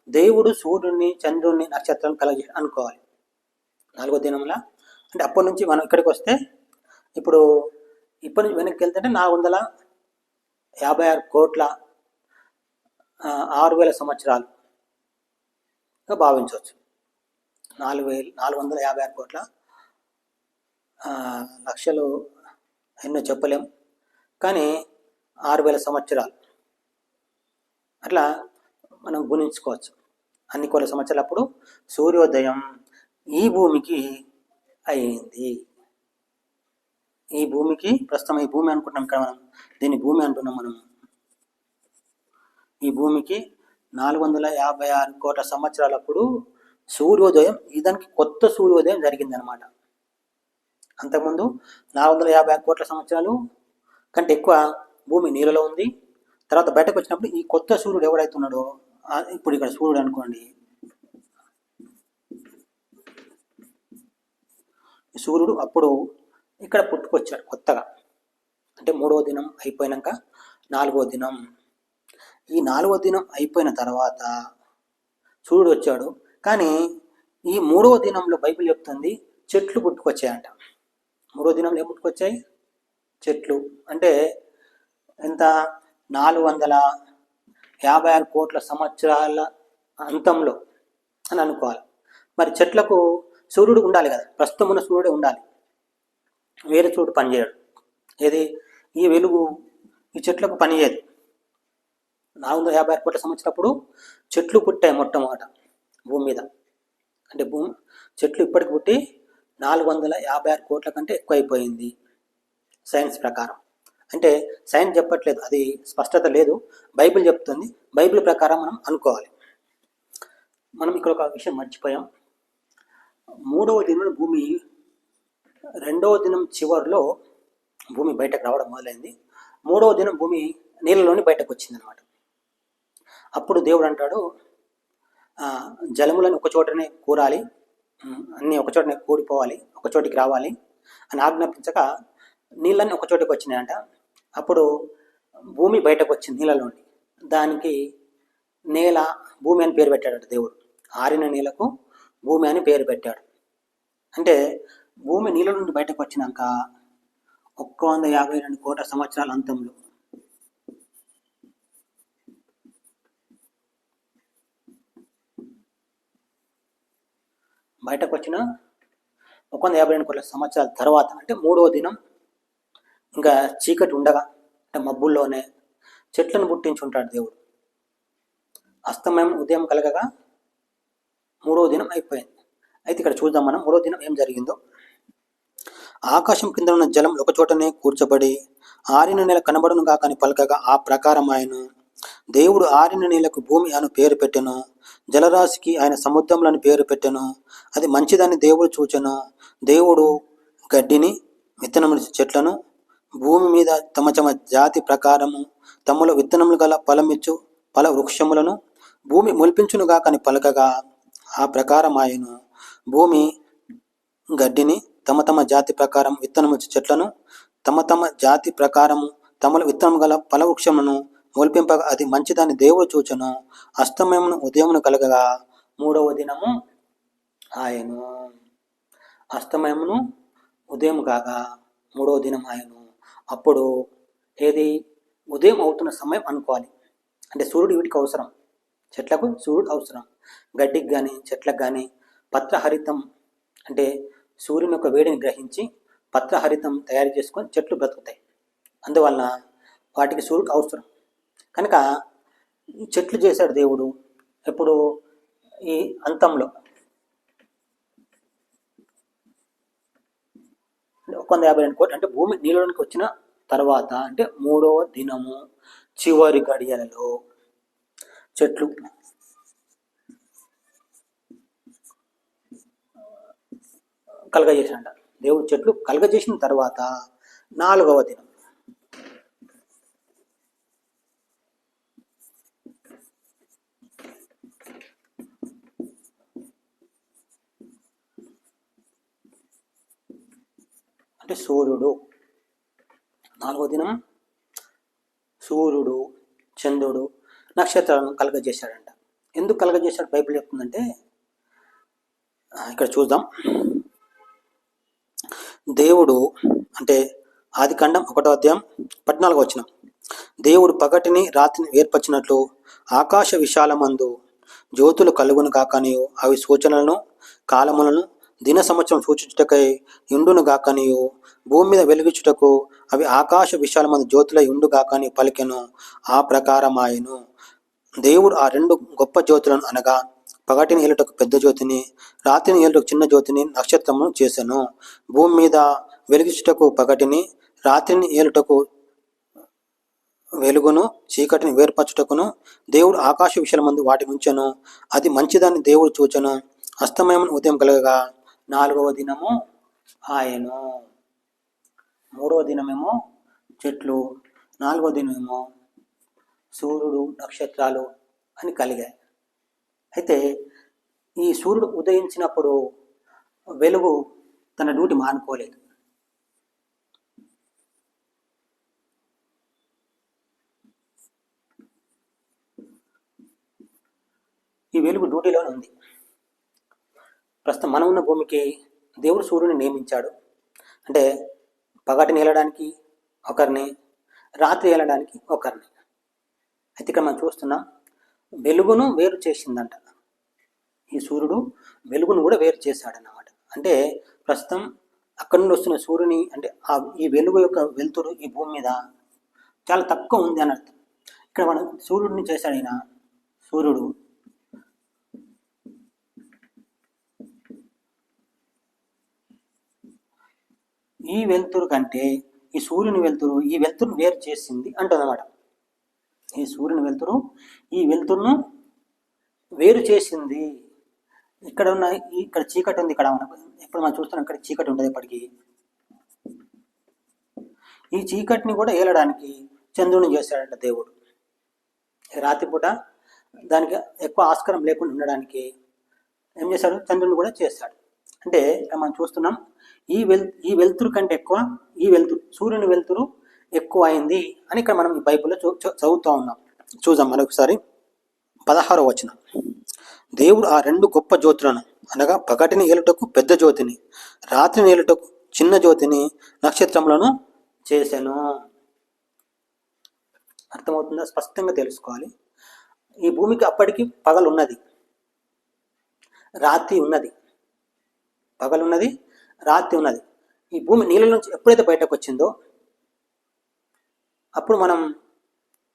దేవుడు సూర్యుడిని, చంద్రుడిని, నక్షత్రాలను కలిగి అనుకోవాలి. 4వ దినంలో అంటే అప్పటి నుంచి మనం ఇక్కడికి వస్తే ఇప్పుడు ఇప్పటి నుంచి వెనక్కి వెళ్తే 456 కోట్ల 6,000 సంవత్సరాలుగా భావించవచ్చు. 456 కోట్ల లక్షలు ఎన్నో చెప్పలేం, కానీ 6,000 సంవత్సరాలు అట్లా మనం గుణించుకోవచ్చు. అన్ని కోట్ల సంవత్సరాలు అప్పుడు సూర్యోదయం ఈ భూమికి అయింది. ఈ భూమికి ప్రస్తుతం ఈ భూమి అనుకుంటున్నాం ఇక్కడ, మనం దీన్ని భూమి అంటున్నాం. మనం ఈ భూమికి 456 కోట్ల సంవత్సరాలప్పుడు సూర్యోదయం, ఇదానికి కొత్త సూర్యోదయం జరిగిందనమాట. అంతకుముందు 456 కోట్ల సంవత్సరాలు కంటే ఎక్కువ భూమి నీళ్ళలో ఉంది. తర్వాత బయటకు వచ్చినప్పుడు ఈ కొత్త సూర్యుడు ఎవడైతున్నాడో, ఇప్పుడు ఇక్కడ సూర్యుడు అనుకోండి, సూర్యుడు అప్పుడు ఇక్కడ పుట్టుకొచ్చాడు కొత్తగా. అంటే 3వ దినం అయిపోయినాక 4వ దినం. ఈ 4వ దినం అయిపోయిన తర్వాత సూర్యుడు వచ్చాడు. కానీ ఈ 3వ దినంలో బైబిల్ చెప్తుంది చెట్లు పుట్టుకొచ్చాయంట. 3వ దినంలో ఏం పుట్టుకొచ్చాయి? చెట్లు. అంటే ఎంత? 456 కోట్ల సంవత్సరాల అంతంలో అని అనుకోవాలి. మరి చెట్లకు సూర్యుడు ఉండాలి కదా, ప్రస్తుతం ఉన్న సూర్యుడే ఉండాలి, వేరే సూర్యుడు పనిచేయడు. ఏది? ఈ వెలుగు ఈ చెట్లకు పనిచేయదు. 456 కోట్ల సంవత్సరప్పుడు చెట్లు పుట్టాయి మొట్టమొదట భూమి మీద. అంటే చెట్లు ఇప్పటికి పుట్టి 456 కోట్ల కంటే ఎక్కువ అయిపోయింది సైన్స్ ప్రకారం. అంటే సైన్స్ చెప్పట్లేదు, అది స్పష్టత లేదు, బైబిల్ చెప్తుంది. బైబిల్ ప్రకారం మనం అనుకోవాలి. మనం ఇక్కడ ఒక విషయం మర్చిపోయాం. 3వ దినం భూమి, 2వ దినం చివరిలో భూమి బయటకు రావడం మొదలైంది. 3వ దినం భూమి నీళ్ళలోని బయటకు వచ్చింది అనమాట. అప్పుడు దేవుడు అంటాడు, జలములను ఒక చోటనే కూరాలి, అన్నీ ఒక చోటనే కూడిపోవాలి, ఒక చోటికి రావాలి అని ఆజ్ఞాపించక నీళ్ళన్నీ ఒక చోటికి వచ్చినాయంట. అప్పుడు భూమి బయటకు వచ్చింది నీళ్ళలోండి. దానికి నేల భూమి అని పేరు పెట్టాడు దేవుడు. ఆరిన నేలకు భూమి అని పేరు పెట్టాడు. అంటే భూమి నీళ్ళ నుండి బయటకు వచ్చినాక 152 కోట్ల సంవత్సరాల అంతంలో బయటకు వచ్చిన 152 కోట్ల సంవత్సరాల తర్వాత, అంటే 3వ దినం, ఇంకా చీకటి ఉండగా, అంటే మబ్బుల్లోనే చెట్లను పుట్టించుంటాడు దేవుడు. అస్తమయం ఉదయం కలగగా 3వ దినం అయిపోయింది. అయితే ఇక్కడ చూద్దాం మనం 3వ దినం ఏం జరిగిందో. ఆకాశం కింద ఉన్న జలం ఒకచోటనే కూర్చబడి ఆరిన నేల కనబడును కాకని పలకగా ఆ ప్రకారం ఆయన దేవుడు ఆరిన నేలకు భూమి అని పేరు పెట్టెను, జలరాశికి ఆయన సముద్రములను పేరు పెట్టెను. అది మంచిదని దేవుడు చూచెను. దేవుడు గడ్డిని, విత్తనముల చెట్లను, భూమి మీద తమ తమ జాతి ప్రకారము తమలో విత్తనములు గల ఫలమిచ్చు ఫల వృక్షములను భూమి మొలిపించునుగా కాని పలకగా ఆ ప్రకారం ఆయన భూమి గడ్డిని, తమ తమ జాతి ప్రకారం విత్తనము చెట్లను, తమ తమ జాతి ప్రకారము తమలో విత్తనము గల ఫలవృక్షములను మొలిపింపగా అది మంచిదాన్ని దేవుడు చూచెను. అస్తమయమును ఉదయమును కలగగా 3వ దినము ఆయను. అస్తమయమును ఉదయం కాగా 3వ దినం ఆయను. అప్పుడు ఏది ఉదయం అవుతున్న సమయం అనుకోవాలి. అంటే సూర్యుడు వీటికి అవసరం, చెట్లకు సూర్యుడు అవసరం. గడ్డికి కానీ చెట్లకు కానీ పత్రహరితం, అంటే సూర్యుని యొక్క వేడిని గ్రహించి పత్రహరితం తయారు చేసుకొని చెట్లు బ్రతుకుతాయి. అందువలన వాటికి సూర్యుడు అవసరం. కనుక చెట్లు చేశాడు దేవుడు ఎప్పుడు? ఈ అంతంలో 152 కోట్లు, అంటే భూమి నీళ్ళలోనికి వచ్చిన తర్వాత, అంటే 3వ దినము చివరి గడియలలో చెట్లు కలగజేసాడ దేవుడు. చెట్లు కలగజేసిన తర్వాత 4వ దినం అంటే సూర్యుడు. 4వ దినం సూర్యుడు, చంద్రుడు, నక్షత్రాలను కలగజేశాడంట. ఎందుకు కలగజేశాడు బైబిల్ చెప్తుందంటే ఇక్కడ చూద్దాం. దేవుడు అంటే ఆదికాండం 1వ అధ్యాయం 14వ వచనం, దేవుడు పగటిని రాత్రిని ఏర్పరిచినట్లు ఆకాశ విశాలమందు జ్యోతులు కలుగును కాకనియు అవి సూచనలను కాలములను దిన సంవత్సరం సూచించుటకై ఇండును గాకనియు భూమి మీద వెలుగుచుటకు అవి ఆకాశ విశాలమందు జ్యోతులై ఉండు గాకని పలికెను. ఆ ప్రకారం ఆయను. దేవుడు ఆ 2 గొప్ప జ్యోతులను అనగా పగటిని ఏలుటకు పెద్ద జ్యోతిని, రాత్రిని ఏలుటకు చిన్న జ్యోతిని నక్షత్రమును చేసెను. భూమి మీద వెలుగుచుటకు పగటిని, రాత్రిని ఏలుటకు వెలుగును, చీకటిని వేర్పరచుటకును దేవుడు ఆకాశ విశాలమందు వాటి ఉంచెను. అది మంచిదాన్ని దేవుడు చూచెను. అస్తమయమును ఉదయం కలగగా 4వ దినము ఆయను. 3వ దినమేమో చెట్లు, 4వ దినమేమో సూర్యుడు, నక్షత్రాలు అని కలిగాయి. అయితే ఈ సూర్యుడు ఉదయించినప్పుడు వెలుగు తన డ్యూటీ మానుకోలేదు. ఈ వెలుగు డ్యూటీలోనే ఉంది. ప్రస్తుతం మనం ఉన్న భూమికి దేవుడు సూర్యుని నియమించాడు. అంటే పగటిని ఏలడానికి ఒకరిని, రాత్రి ఏలడానికి ఒకరిని. అయితే ఇక్కడ మనం చూస్తున్నాం వెలుగును వేరు చేసిందంట. ఈ సూర్యుడు వెలుగును కూడా వేరు చేశాడన్నమాట. అంటే ప్రస్తుతం అక్కడి నుండి వస్తున్న సూర్యుని, అంటే ఈ వెలుగు యొక్క వెలుతురు ఈ భూమి మీద చాలా తక్కువ ఉంది అని అర్థం. ఇక్కడ మనం సూర్యుడిని చేశాడు. ఆయన సూర్యుడు ఈ వెలుతురు కంటే ఈ సూర్యుని వెలుతురు ఈ వెలుతురును వేరు చేసింది అంటుందన్నమాట. ఈ సూర్యుని వెలుతురు ఈ వెలుతురును వేరు చేసింది. ఇక్కడ ఉన్న ఇక్కడ చీకటి ఉంది. ఇక్కడ మనకు ఎప్పుడు మనం చూస్తున్నాం ఇక్కడ చీకటి ఉంటుంది ఎప్పటికీ. ఈ చీకటిని కూడా ఏలడానికి చంద్రుని చేశాడంట దేవుడు. రాత్రిపూట దానికి ఎక్కువ ఆస్కారం లేకుండా ఉండడానికి ఏం చేశాడు? చంద్రుని కూడా చేశాడు. అంటే మనం చూస్తున్నాం ఈ వెలుతురు కంటే ఎక్కువ ఈ వెలుతురు, సూర్యుని వెలుతురు ఎక్కువ అయింది అని ఇక్కడ మనం ఈ బైబిల్లో చదువుతూ ఉన్నాం. చూద్దాం మరొకసారి 16వ వచనం. దేవుడు ఆ 2 గొప్ప జ్యోతులను అనగా పగటిని ఏలుటకు పెద్ద జ్యోతిని, రాత్రిని ఏలుటకు చిన్న జ్యోతిని, నక్షత్రములను చేసెను. అర్థమవుతుందా? స్పష్టంగా తెలుసుకోవాలి. ఈ భూమికి అప్పటికి పగలు ఉన్నది, రాత్రి ఉన్నది. పగలున్నది, రాత్రి ఉన్నది. ఈ భూమి నీళ్ళ నుంచి ఎప్పుడైతే బయటకు వచ్చిందో అప్పుడు మనం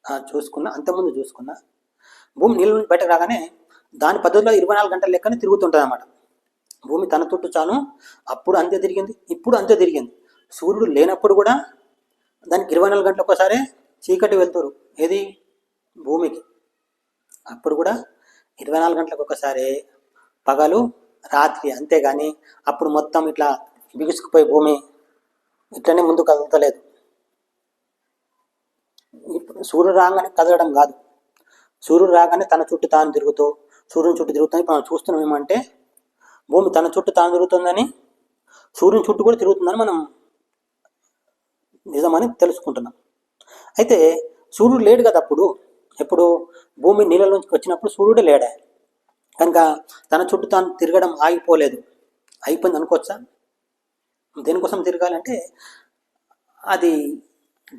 అంతకుముందు చూసుకున్నా భూమి నీళ్ళ నుంచి బయటకు రాగానే దాని పద్ధతిలో 24 గంటల లెక్కనే తిరుగుతుంటుంది అన్నమాట. భూమి తన చుట్టూ చాను అప్పుడు అంతే తిరిగింది, ఇప్పుడు అంతే తిరిగింది. సూర్యుడు లేనప్పుడు కూడా దానికి 24 గంటలు ఒకసారి చీకటి వెళ్తారు ఏది భూమికి. అప్పుడు కూడా 24 గంటలకు ఒకసారి పగలు రాత్రి, అంతేగాని అప్పుడు మొత్తం ఇట్లా బిగుసుకుపోయి భూమి ఇట్లనే ముందు కదలతలేదు. సూర్యుడు రాగానే కదలడం కాదు, సూర్యుడు రాగానే తన చుట్టూ తాను తిరుగుతూ సూర్యుని చుట్టూ తిరుగుతుంది. మనం చూస్తున్నాం ఏమంటే భూమి తన చుట్టూ తాను తిరుగుతుందని, సూర్యుని చుట్టూ కూడా తిరుగుతుందని మనం నిజమని తెలుసుకుంటున్నాం. అయితే సూర్యుడు లేడు కదా అప్పుడు. ఎప్పుడు భూమి నీళ్ళ నుంచి వచ్చినప్పుడు సూర్యుడు లేడా, కనుక తన చుట్టూ తాను తిరగడం ఆగిపోలేదు, అయిపోయింది అనుకోవచ్చా? దేనికోసం తిరగాలంటే అది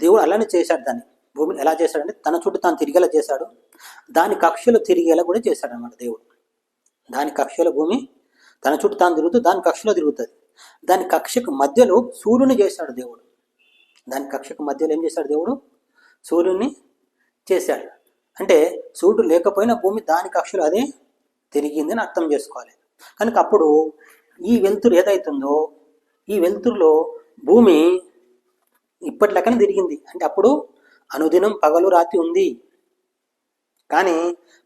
దేవుడు అలానే చేశాడు. దాన్ని భూమిని ఎలా చేశాడంటే తన చుట్టూ తాను తిరిగేలా చేశాడు, దాని కక్షలో తిరిగేలా కూడా చేశాడు అన్నమాట దేవుడు. దాని కక్షలో భూమి తన చుట్టూ తాను తిరుగుతూ దాని కక్షలో తిరుగుతుంది. దాని కక్షకు మధ్యలో సూర్యుని చేశాడు దేవుడు. దాని కక్షకు మధ్యలో ఏం చేశాడు దేవుడు? సూర్యుని చేశాడు. అంటే సూర్యుడు లేకపోయినా భూమి దాని కక్షలో అదే తిరిగిందని అర్థం చేసుకోవాలి. కనుక అప్పుడు ఈ వెలుతురు ఏదైతుందో ఈ వెలుతురులో భూమి ఇప్పటి లెక్కన తిరిగింది. అంటే అప్పుడు అనుదినం పగలు రాత్రి ఉంది. కానీ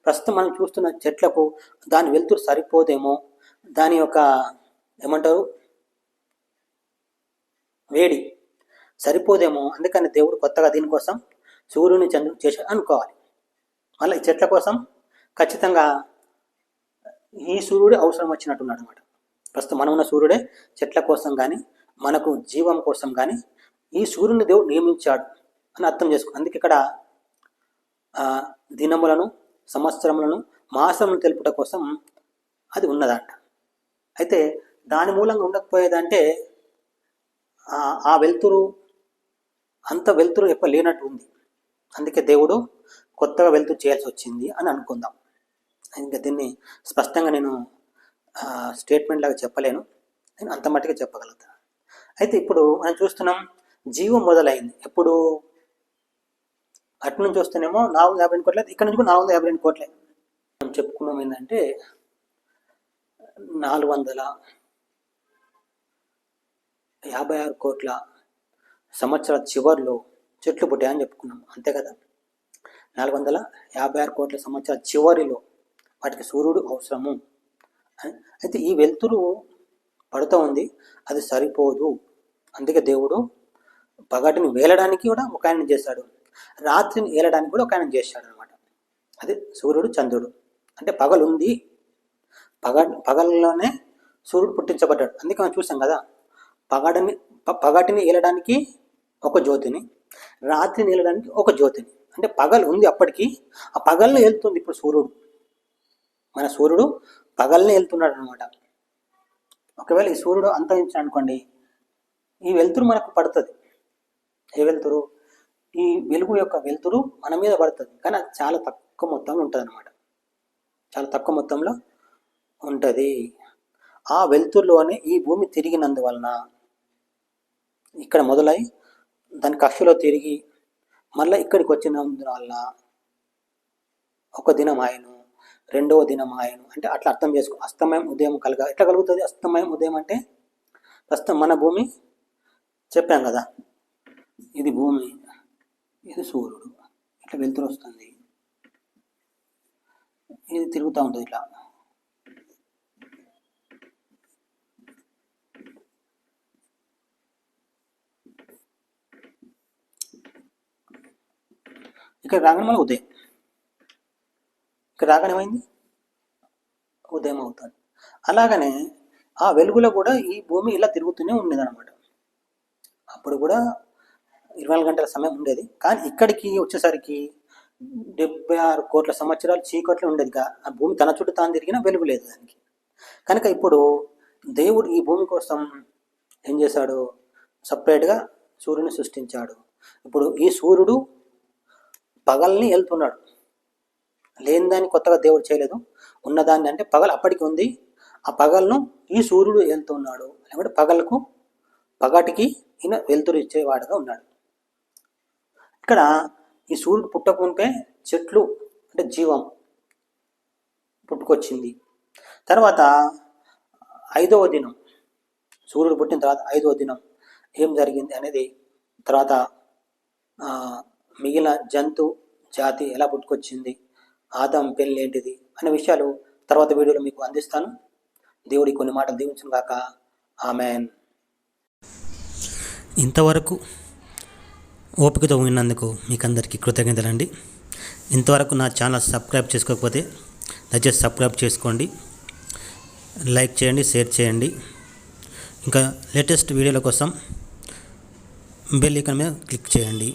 ప్రస్తుతం మనం చూస్తున్న చెట్లకు దాని వెలుతురు సరిపోదేమో, దాని యొక్క ఏమంటారు వేడి సరిపోదేమో, అందుకని దేవుడు కొత్తగా దీనికోసం సూర్యుని చంద్రుని చేశాడు అనుకోవాలి. మళ్ళీ ఈ చెట్ల కోసం ఖచ్చితంగా ఈ సూర్యుడే అవసరం వచ్చినట్టున్నాడు అనమాట. ప్రస్తుతం మనం ఉన్న సూర్యుడే చెట్ల కోసం కానీ మనకు జీవం కోసం కానీ ఈ సూర్యుని దేవుడు నియమించాడు అని అర్థం చేసుకో. అందుకే ఇక్కడ దినములను, సంవత్సరములను, మాసములను తెలుపుట కోసం అది ఉన్నదంట. అయితే దాని మూలంగా ఉండకపోయేదంటే ఆ వెలుతురు అంత వెలుతురు ఎక్కువ లేనట్టు ఉంది. అందుకే దేవుడు కొత్తగా వెలుతురు చేయాల్సి వచ్చింది అని అనుకుందాం. ఇంకా దీన్ని స్పష్టంగా నేను స్టేట్మెంట్ లాగా చెప్పలేను, నేను అంత మట్టుగా చెప్పగలుగుతాను. అయితే ఇప్పుడు మనం చూస్తున్నాం జీవం మొదలైంది. ఎప్పుడు అటు నుంచి వస్తేనేమో 452 కోట్లే, ఇక్కడ నుంచి కూడా 452 కోట్లే. మనం చెప్పుకున్నాం ఏంటంటే 456 కోట్ల సంవత్సరాల చివరిలో చెట్లు పుట్టాయని చెప్పుకున్నాం, అంతే కదా. 456 కోట్ల సంవత్సరాల చివరిలో వాటికి సూర్యుడు అవసరము. అయితే ఈ వెలుతురు పడుతూ ఉంది, అది సరిపోదు. అందుకే దేవుడు పగటిని వేలడానికి కూడా ఒక ఆయన చేశాడు, రాత్రిని ఏలడానికి కూడా ఒక ఆయన చేశాడు అనమాట. అది సూర్యుడు చంద్రుడు. అంటే పగలుంది, పగలలోనే సూర్యుడు పుట్టించబడ్డాడు. అందుకే మనం చూసాం కదా, పగటిని ఏలడానికి ఒక జ్యోతిని, రాత్రిని ఏలడానికి ఒక జ్యోతిని. అంటే పగలు ఉంది అప్పటికి, ఆ పగల్ని వెళ్తుంది ఇప్పుడు సూర్యుడు. మన సూర్యుడు పగల్ని వెళ్తున్నాడు అనమాట. ఒకవేళ ఈ సూర్యుడు అంతరించాడు అనుకోండి, ఈ వెలుతురు మనకు పడుతుంది. ఏ వెలుతురు? ఈ వెలుగు యొక్క వెలుతురు మన మీద పడుతుంది, కానీ అది చాలా తక్కువ మొత్తంలో ఉంటుంది అనమాట. చాలా తక్కువ మొత్తంలో ఉంటుంది. ఆ వెలుతురులోనే ఈ భూమి తిరిగినందువలన ఇక్కడ మొదలై దాని కక్షలో తిరిగి మళ్ళీ ఇక్కడికి వచ్చినందువల్ల ఒక దినం ఆయను, రెండవ దినం ఆయను, అంటే అట్లా అర్థం చేసుకో. అస్తమయం ఉదయం ఎట్లా కలుగుతుంది? అస్తమయం ఉదయం అంటే ప్రస్తుతం మన భూమి చెప్పాం కదా, ఇది భూమి, ఇది సూర్యుడు, ఇట్లా వెలుతురు వస్తుంది, ఇది తిరుగుతూ ఉంటుంది ఇట్లా. ఇక్కడ రాగానే మళ్ళీ ఉదయం, ఇక్కడ రాగానే ఏమైంది? ఉదయం అవుతుంది. అలాగనే ఆ వెలుగులో కూడా ఈ భూమి ఇలా తిరుగుతూనే ఉండేది అనమాట. అప్పుడు కూడా 24 గంటల సమయం ఉండేది. కానీ ఇక్కడికి వచ్చేసరికి 76 కోట్ల సంవత్సరాలు చీకట్లు ఉండేది. ఆ భూమి తన చుట్టూ తాను తిరిగినా వెలుగు లేదు దానికి. కనుక ఇప్పుడు దేవుడు ఈ భూమి కోసం ఏం చేశాడు? సపరేట్గా సూర్యుని సృష్టించాడు. ఇప్పుడు ఈ సూర్యుడు పగల్ని వెళ్తున్నాడు. లేని దాన్ని కొత్తగా దేవుడు చేయలేదు. ఉన్నదాన్ని అంటే పగలు అప్పటికి ఉంది. ఆ పగలను ఈ సూర్యుడు వెళ్తున్నాడు. లేకపోతే పగటికి ఈయన వెలుతురు ఇచ్చేవాడుగా ఉన్నాడు. ఇక్కడ ఈ సూర్యుడు పుట్టకుంటే చెట్లు అంటే జీవం పుట్టుకొచ్చింది. తర్వాత 5వ దినం, సూర్యుడు పుట్టిన తర్వాత 5వ దినం ఏం జరిగింది అనేది, తర్వాత మిగిలిన జంతు జాతి ఎలా పుట్టుకొచ్చింది, ఆదాం పెళ్ళి ఏంటిది అనే విషయాలు తర్వాత వీడియోలో మీకు అందిస్తాను. దేవుడి కొన్ని మాటలు దీవించును గాక. ఆమెన్. ఇంతవరకు ఓపికతో విన్నందుకు మీకు అందరికీ కృతజ్ఞతలండి. ఇంతవరకు నా ఛానల్ సబ్స్క్రైబ్ చేసుకోకపోతే దయచేసి సబ్స్క్రైబ్ చేసుకోండి, లైక్ చేయండి, షేర్ చేయండి. ఇంకా లేటెస్ట్ వీడియోల కోసం బెల్ ఐకాన్ మీద క్లిక్ చేయండి.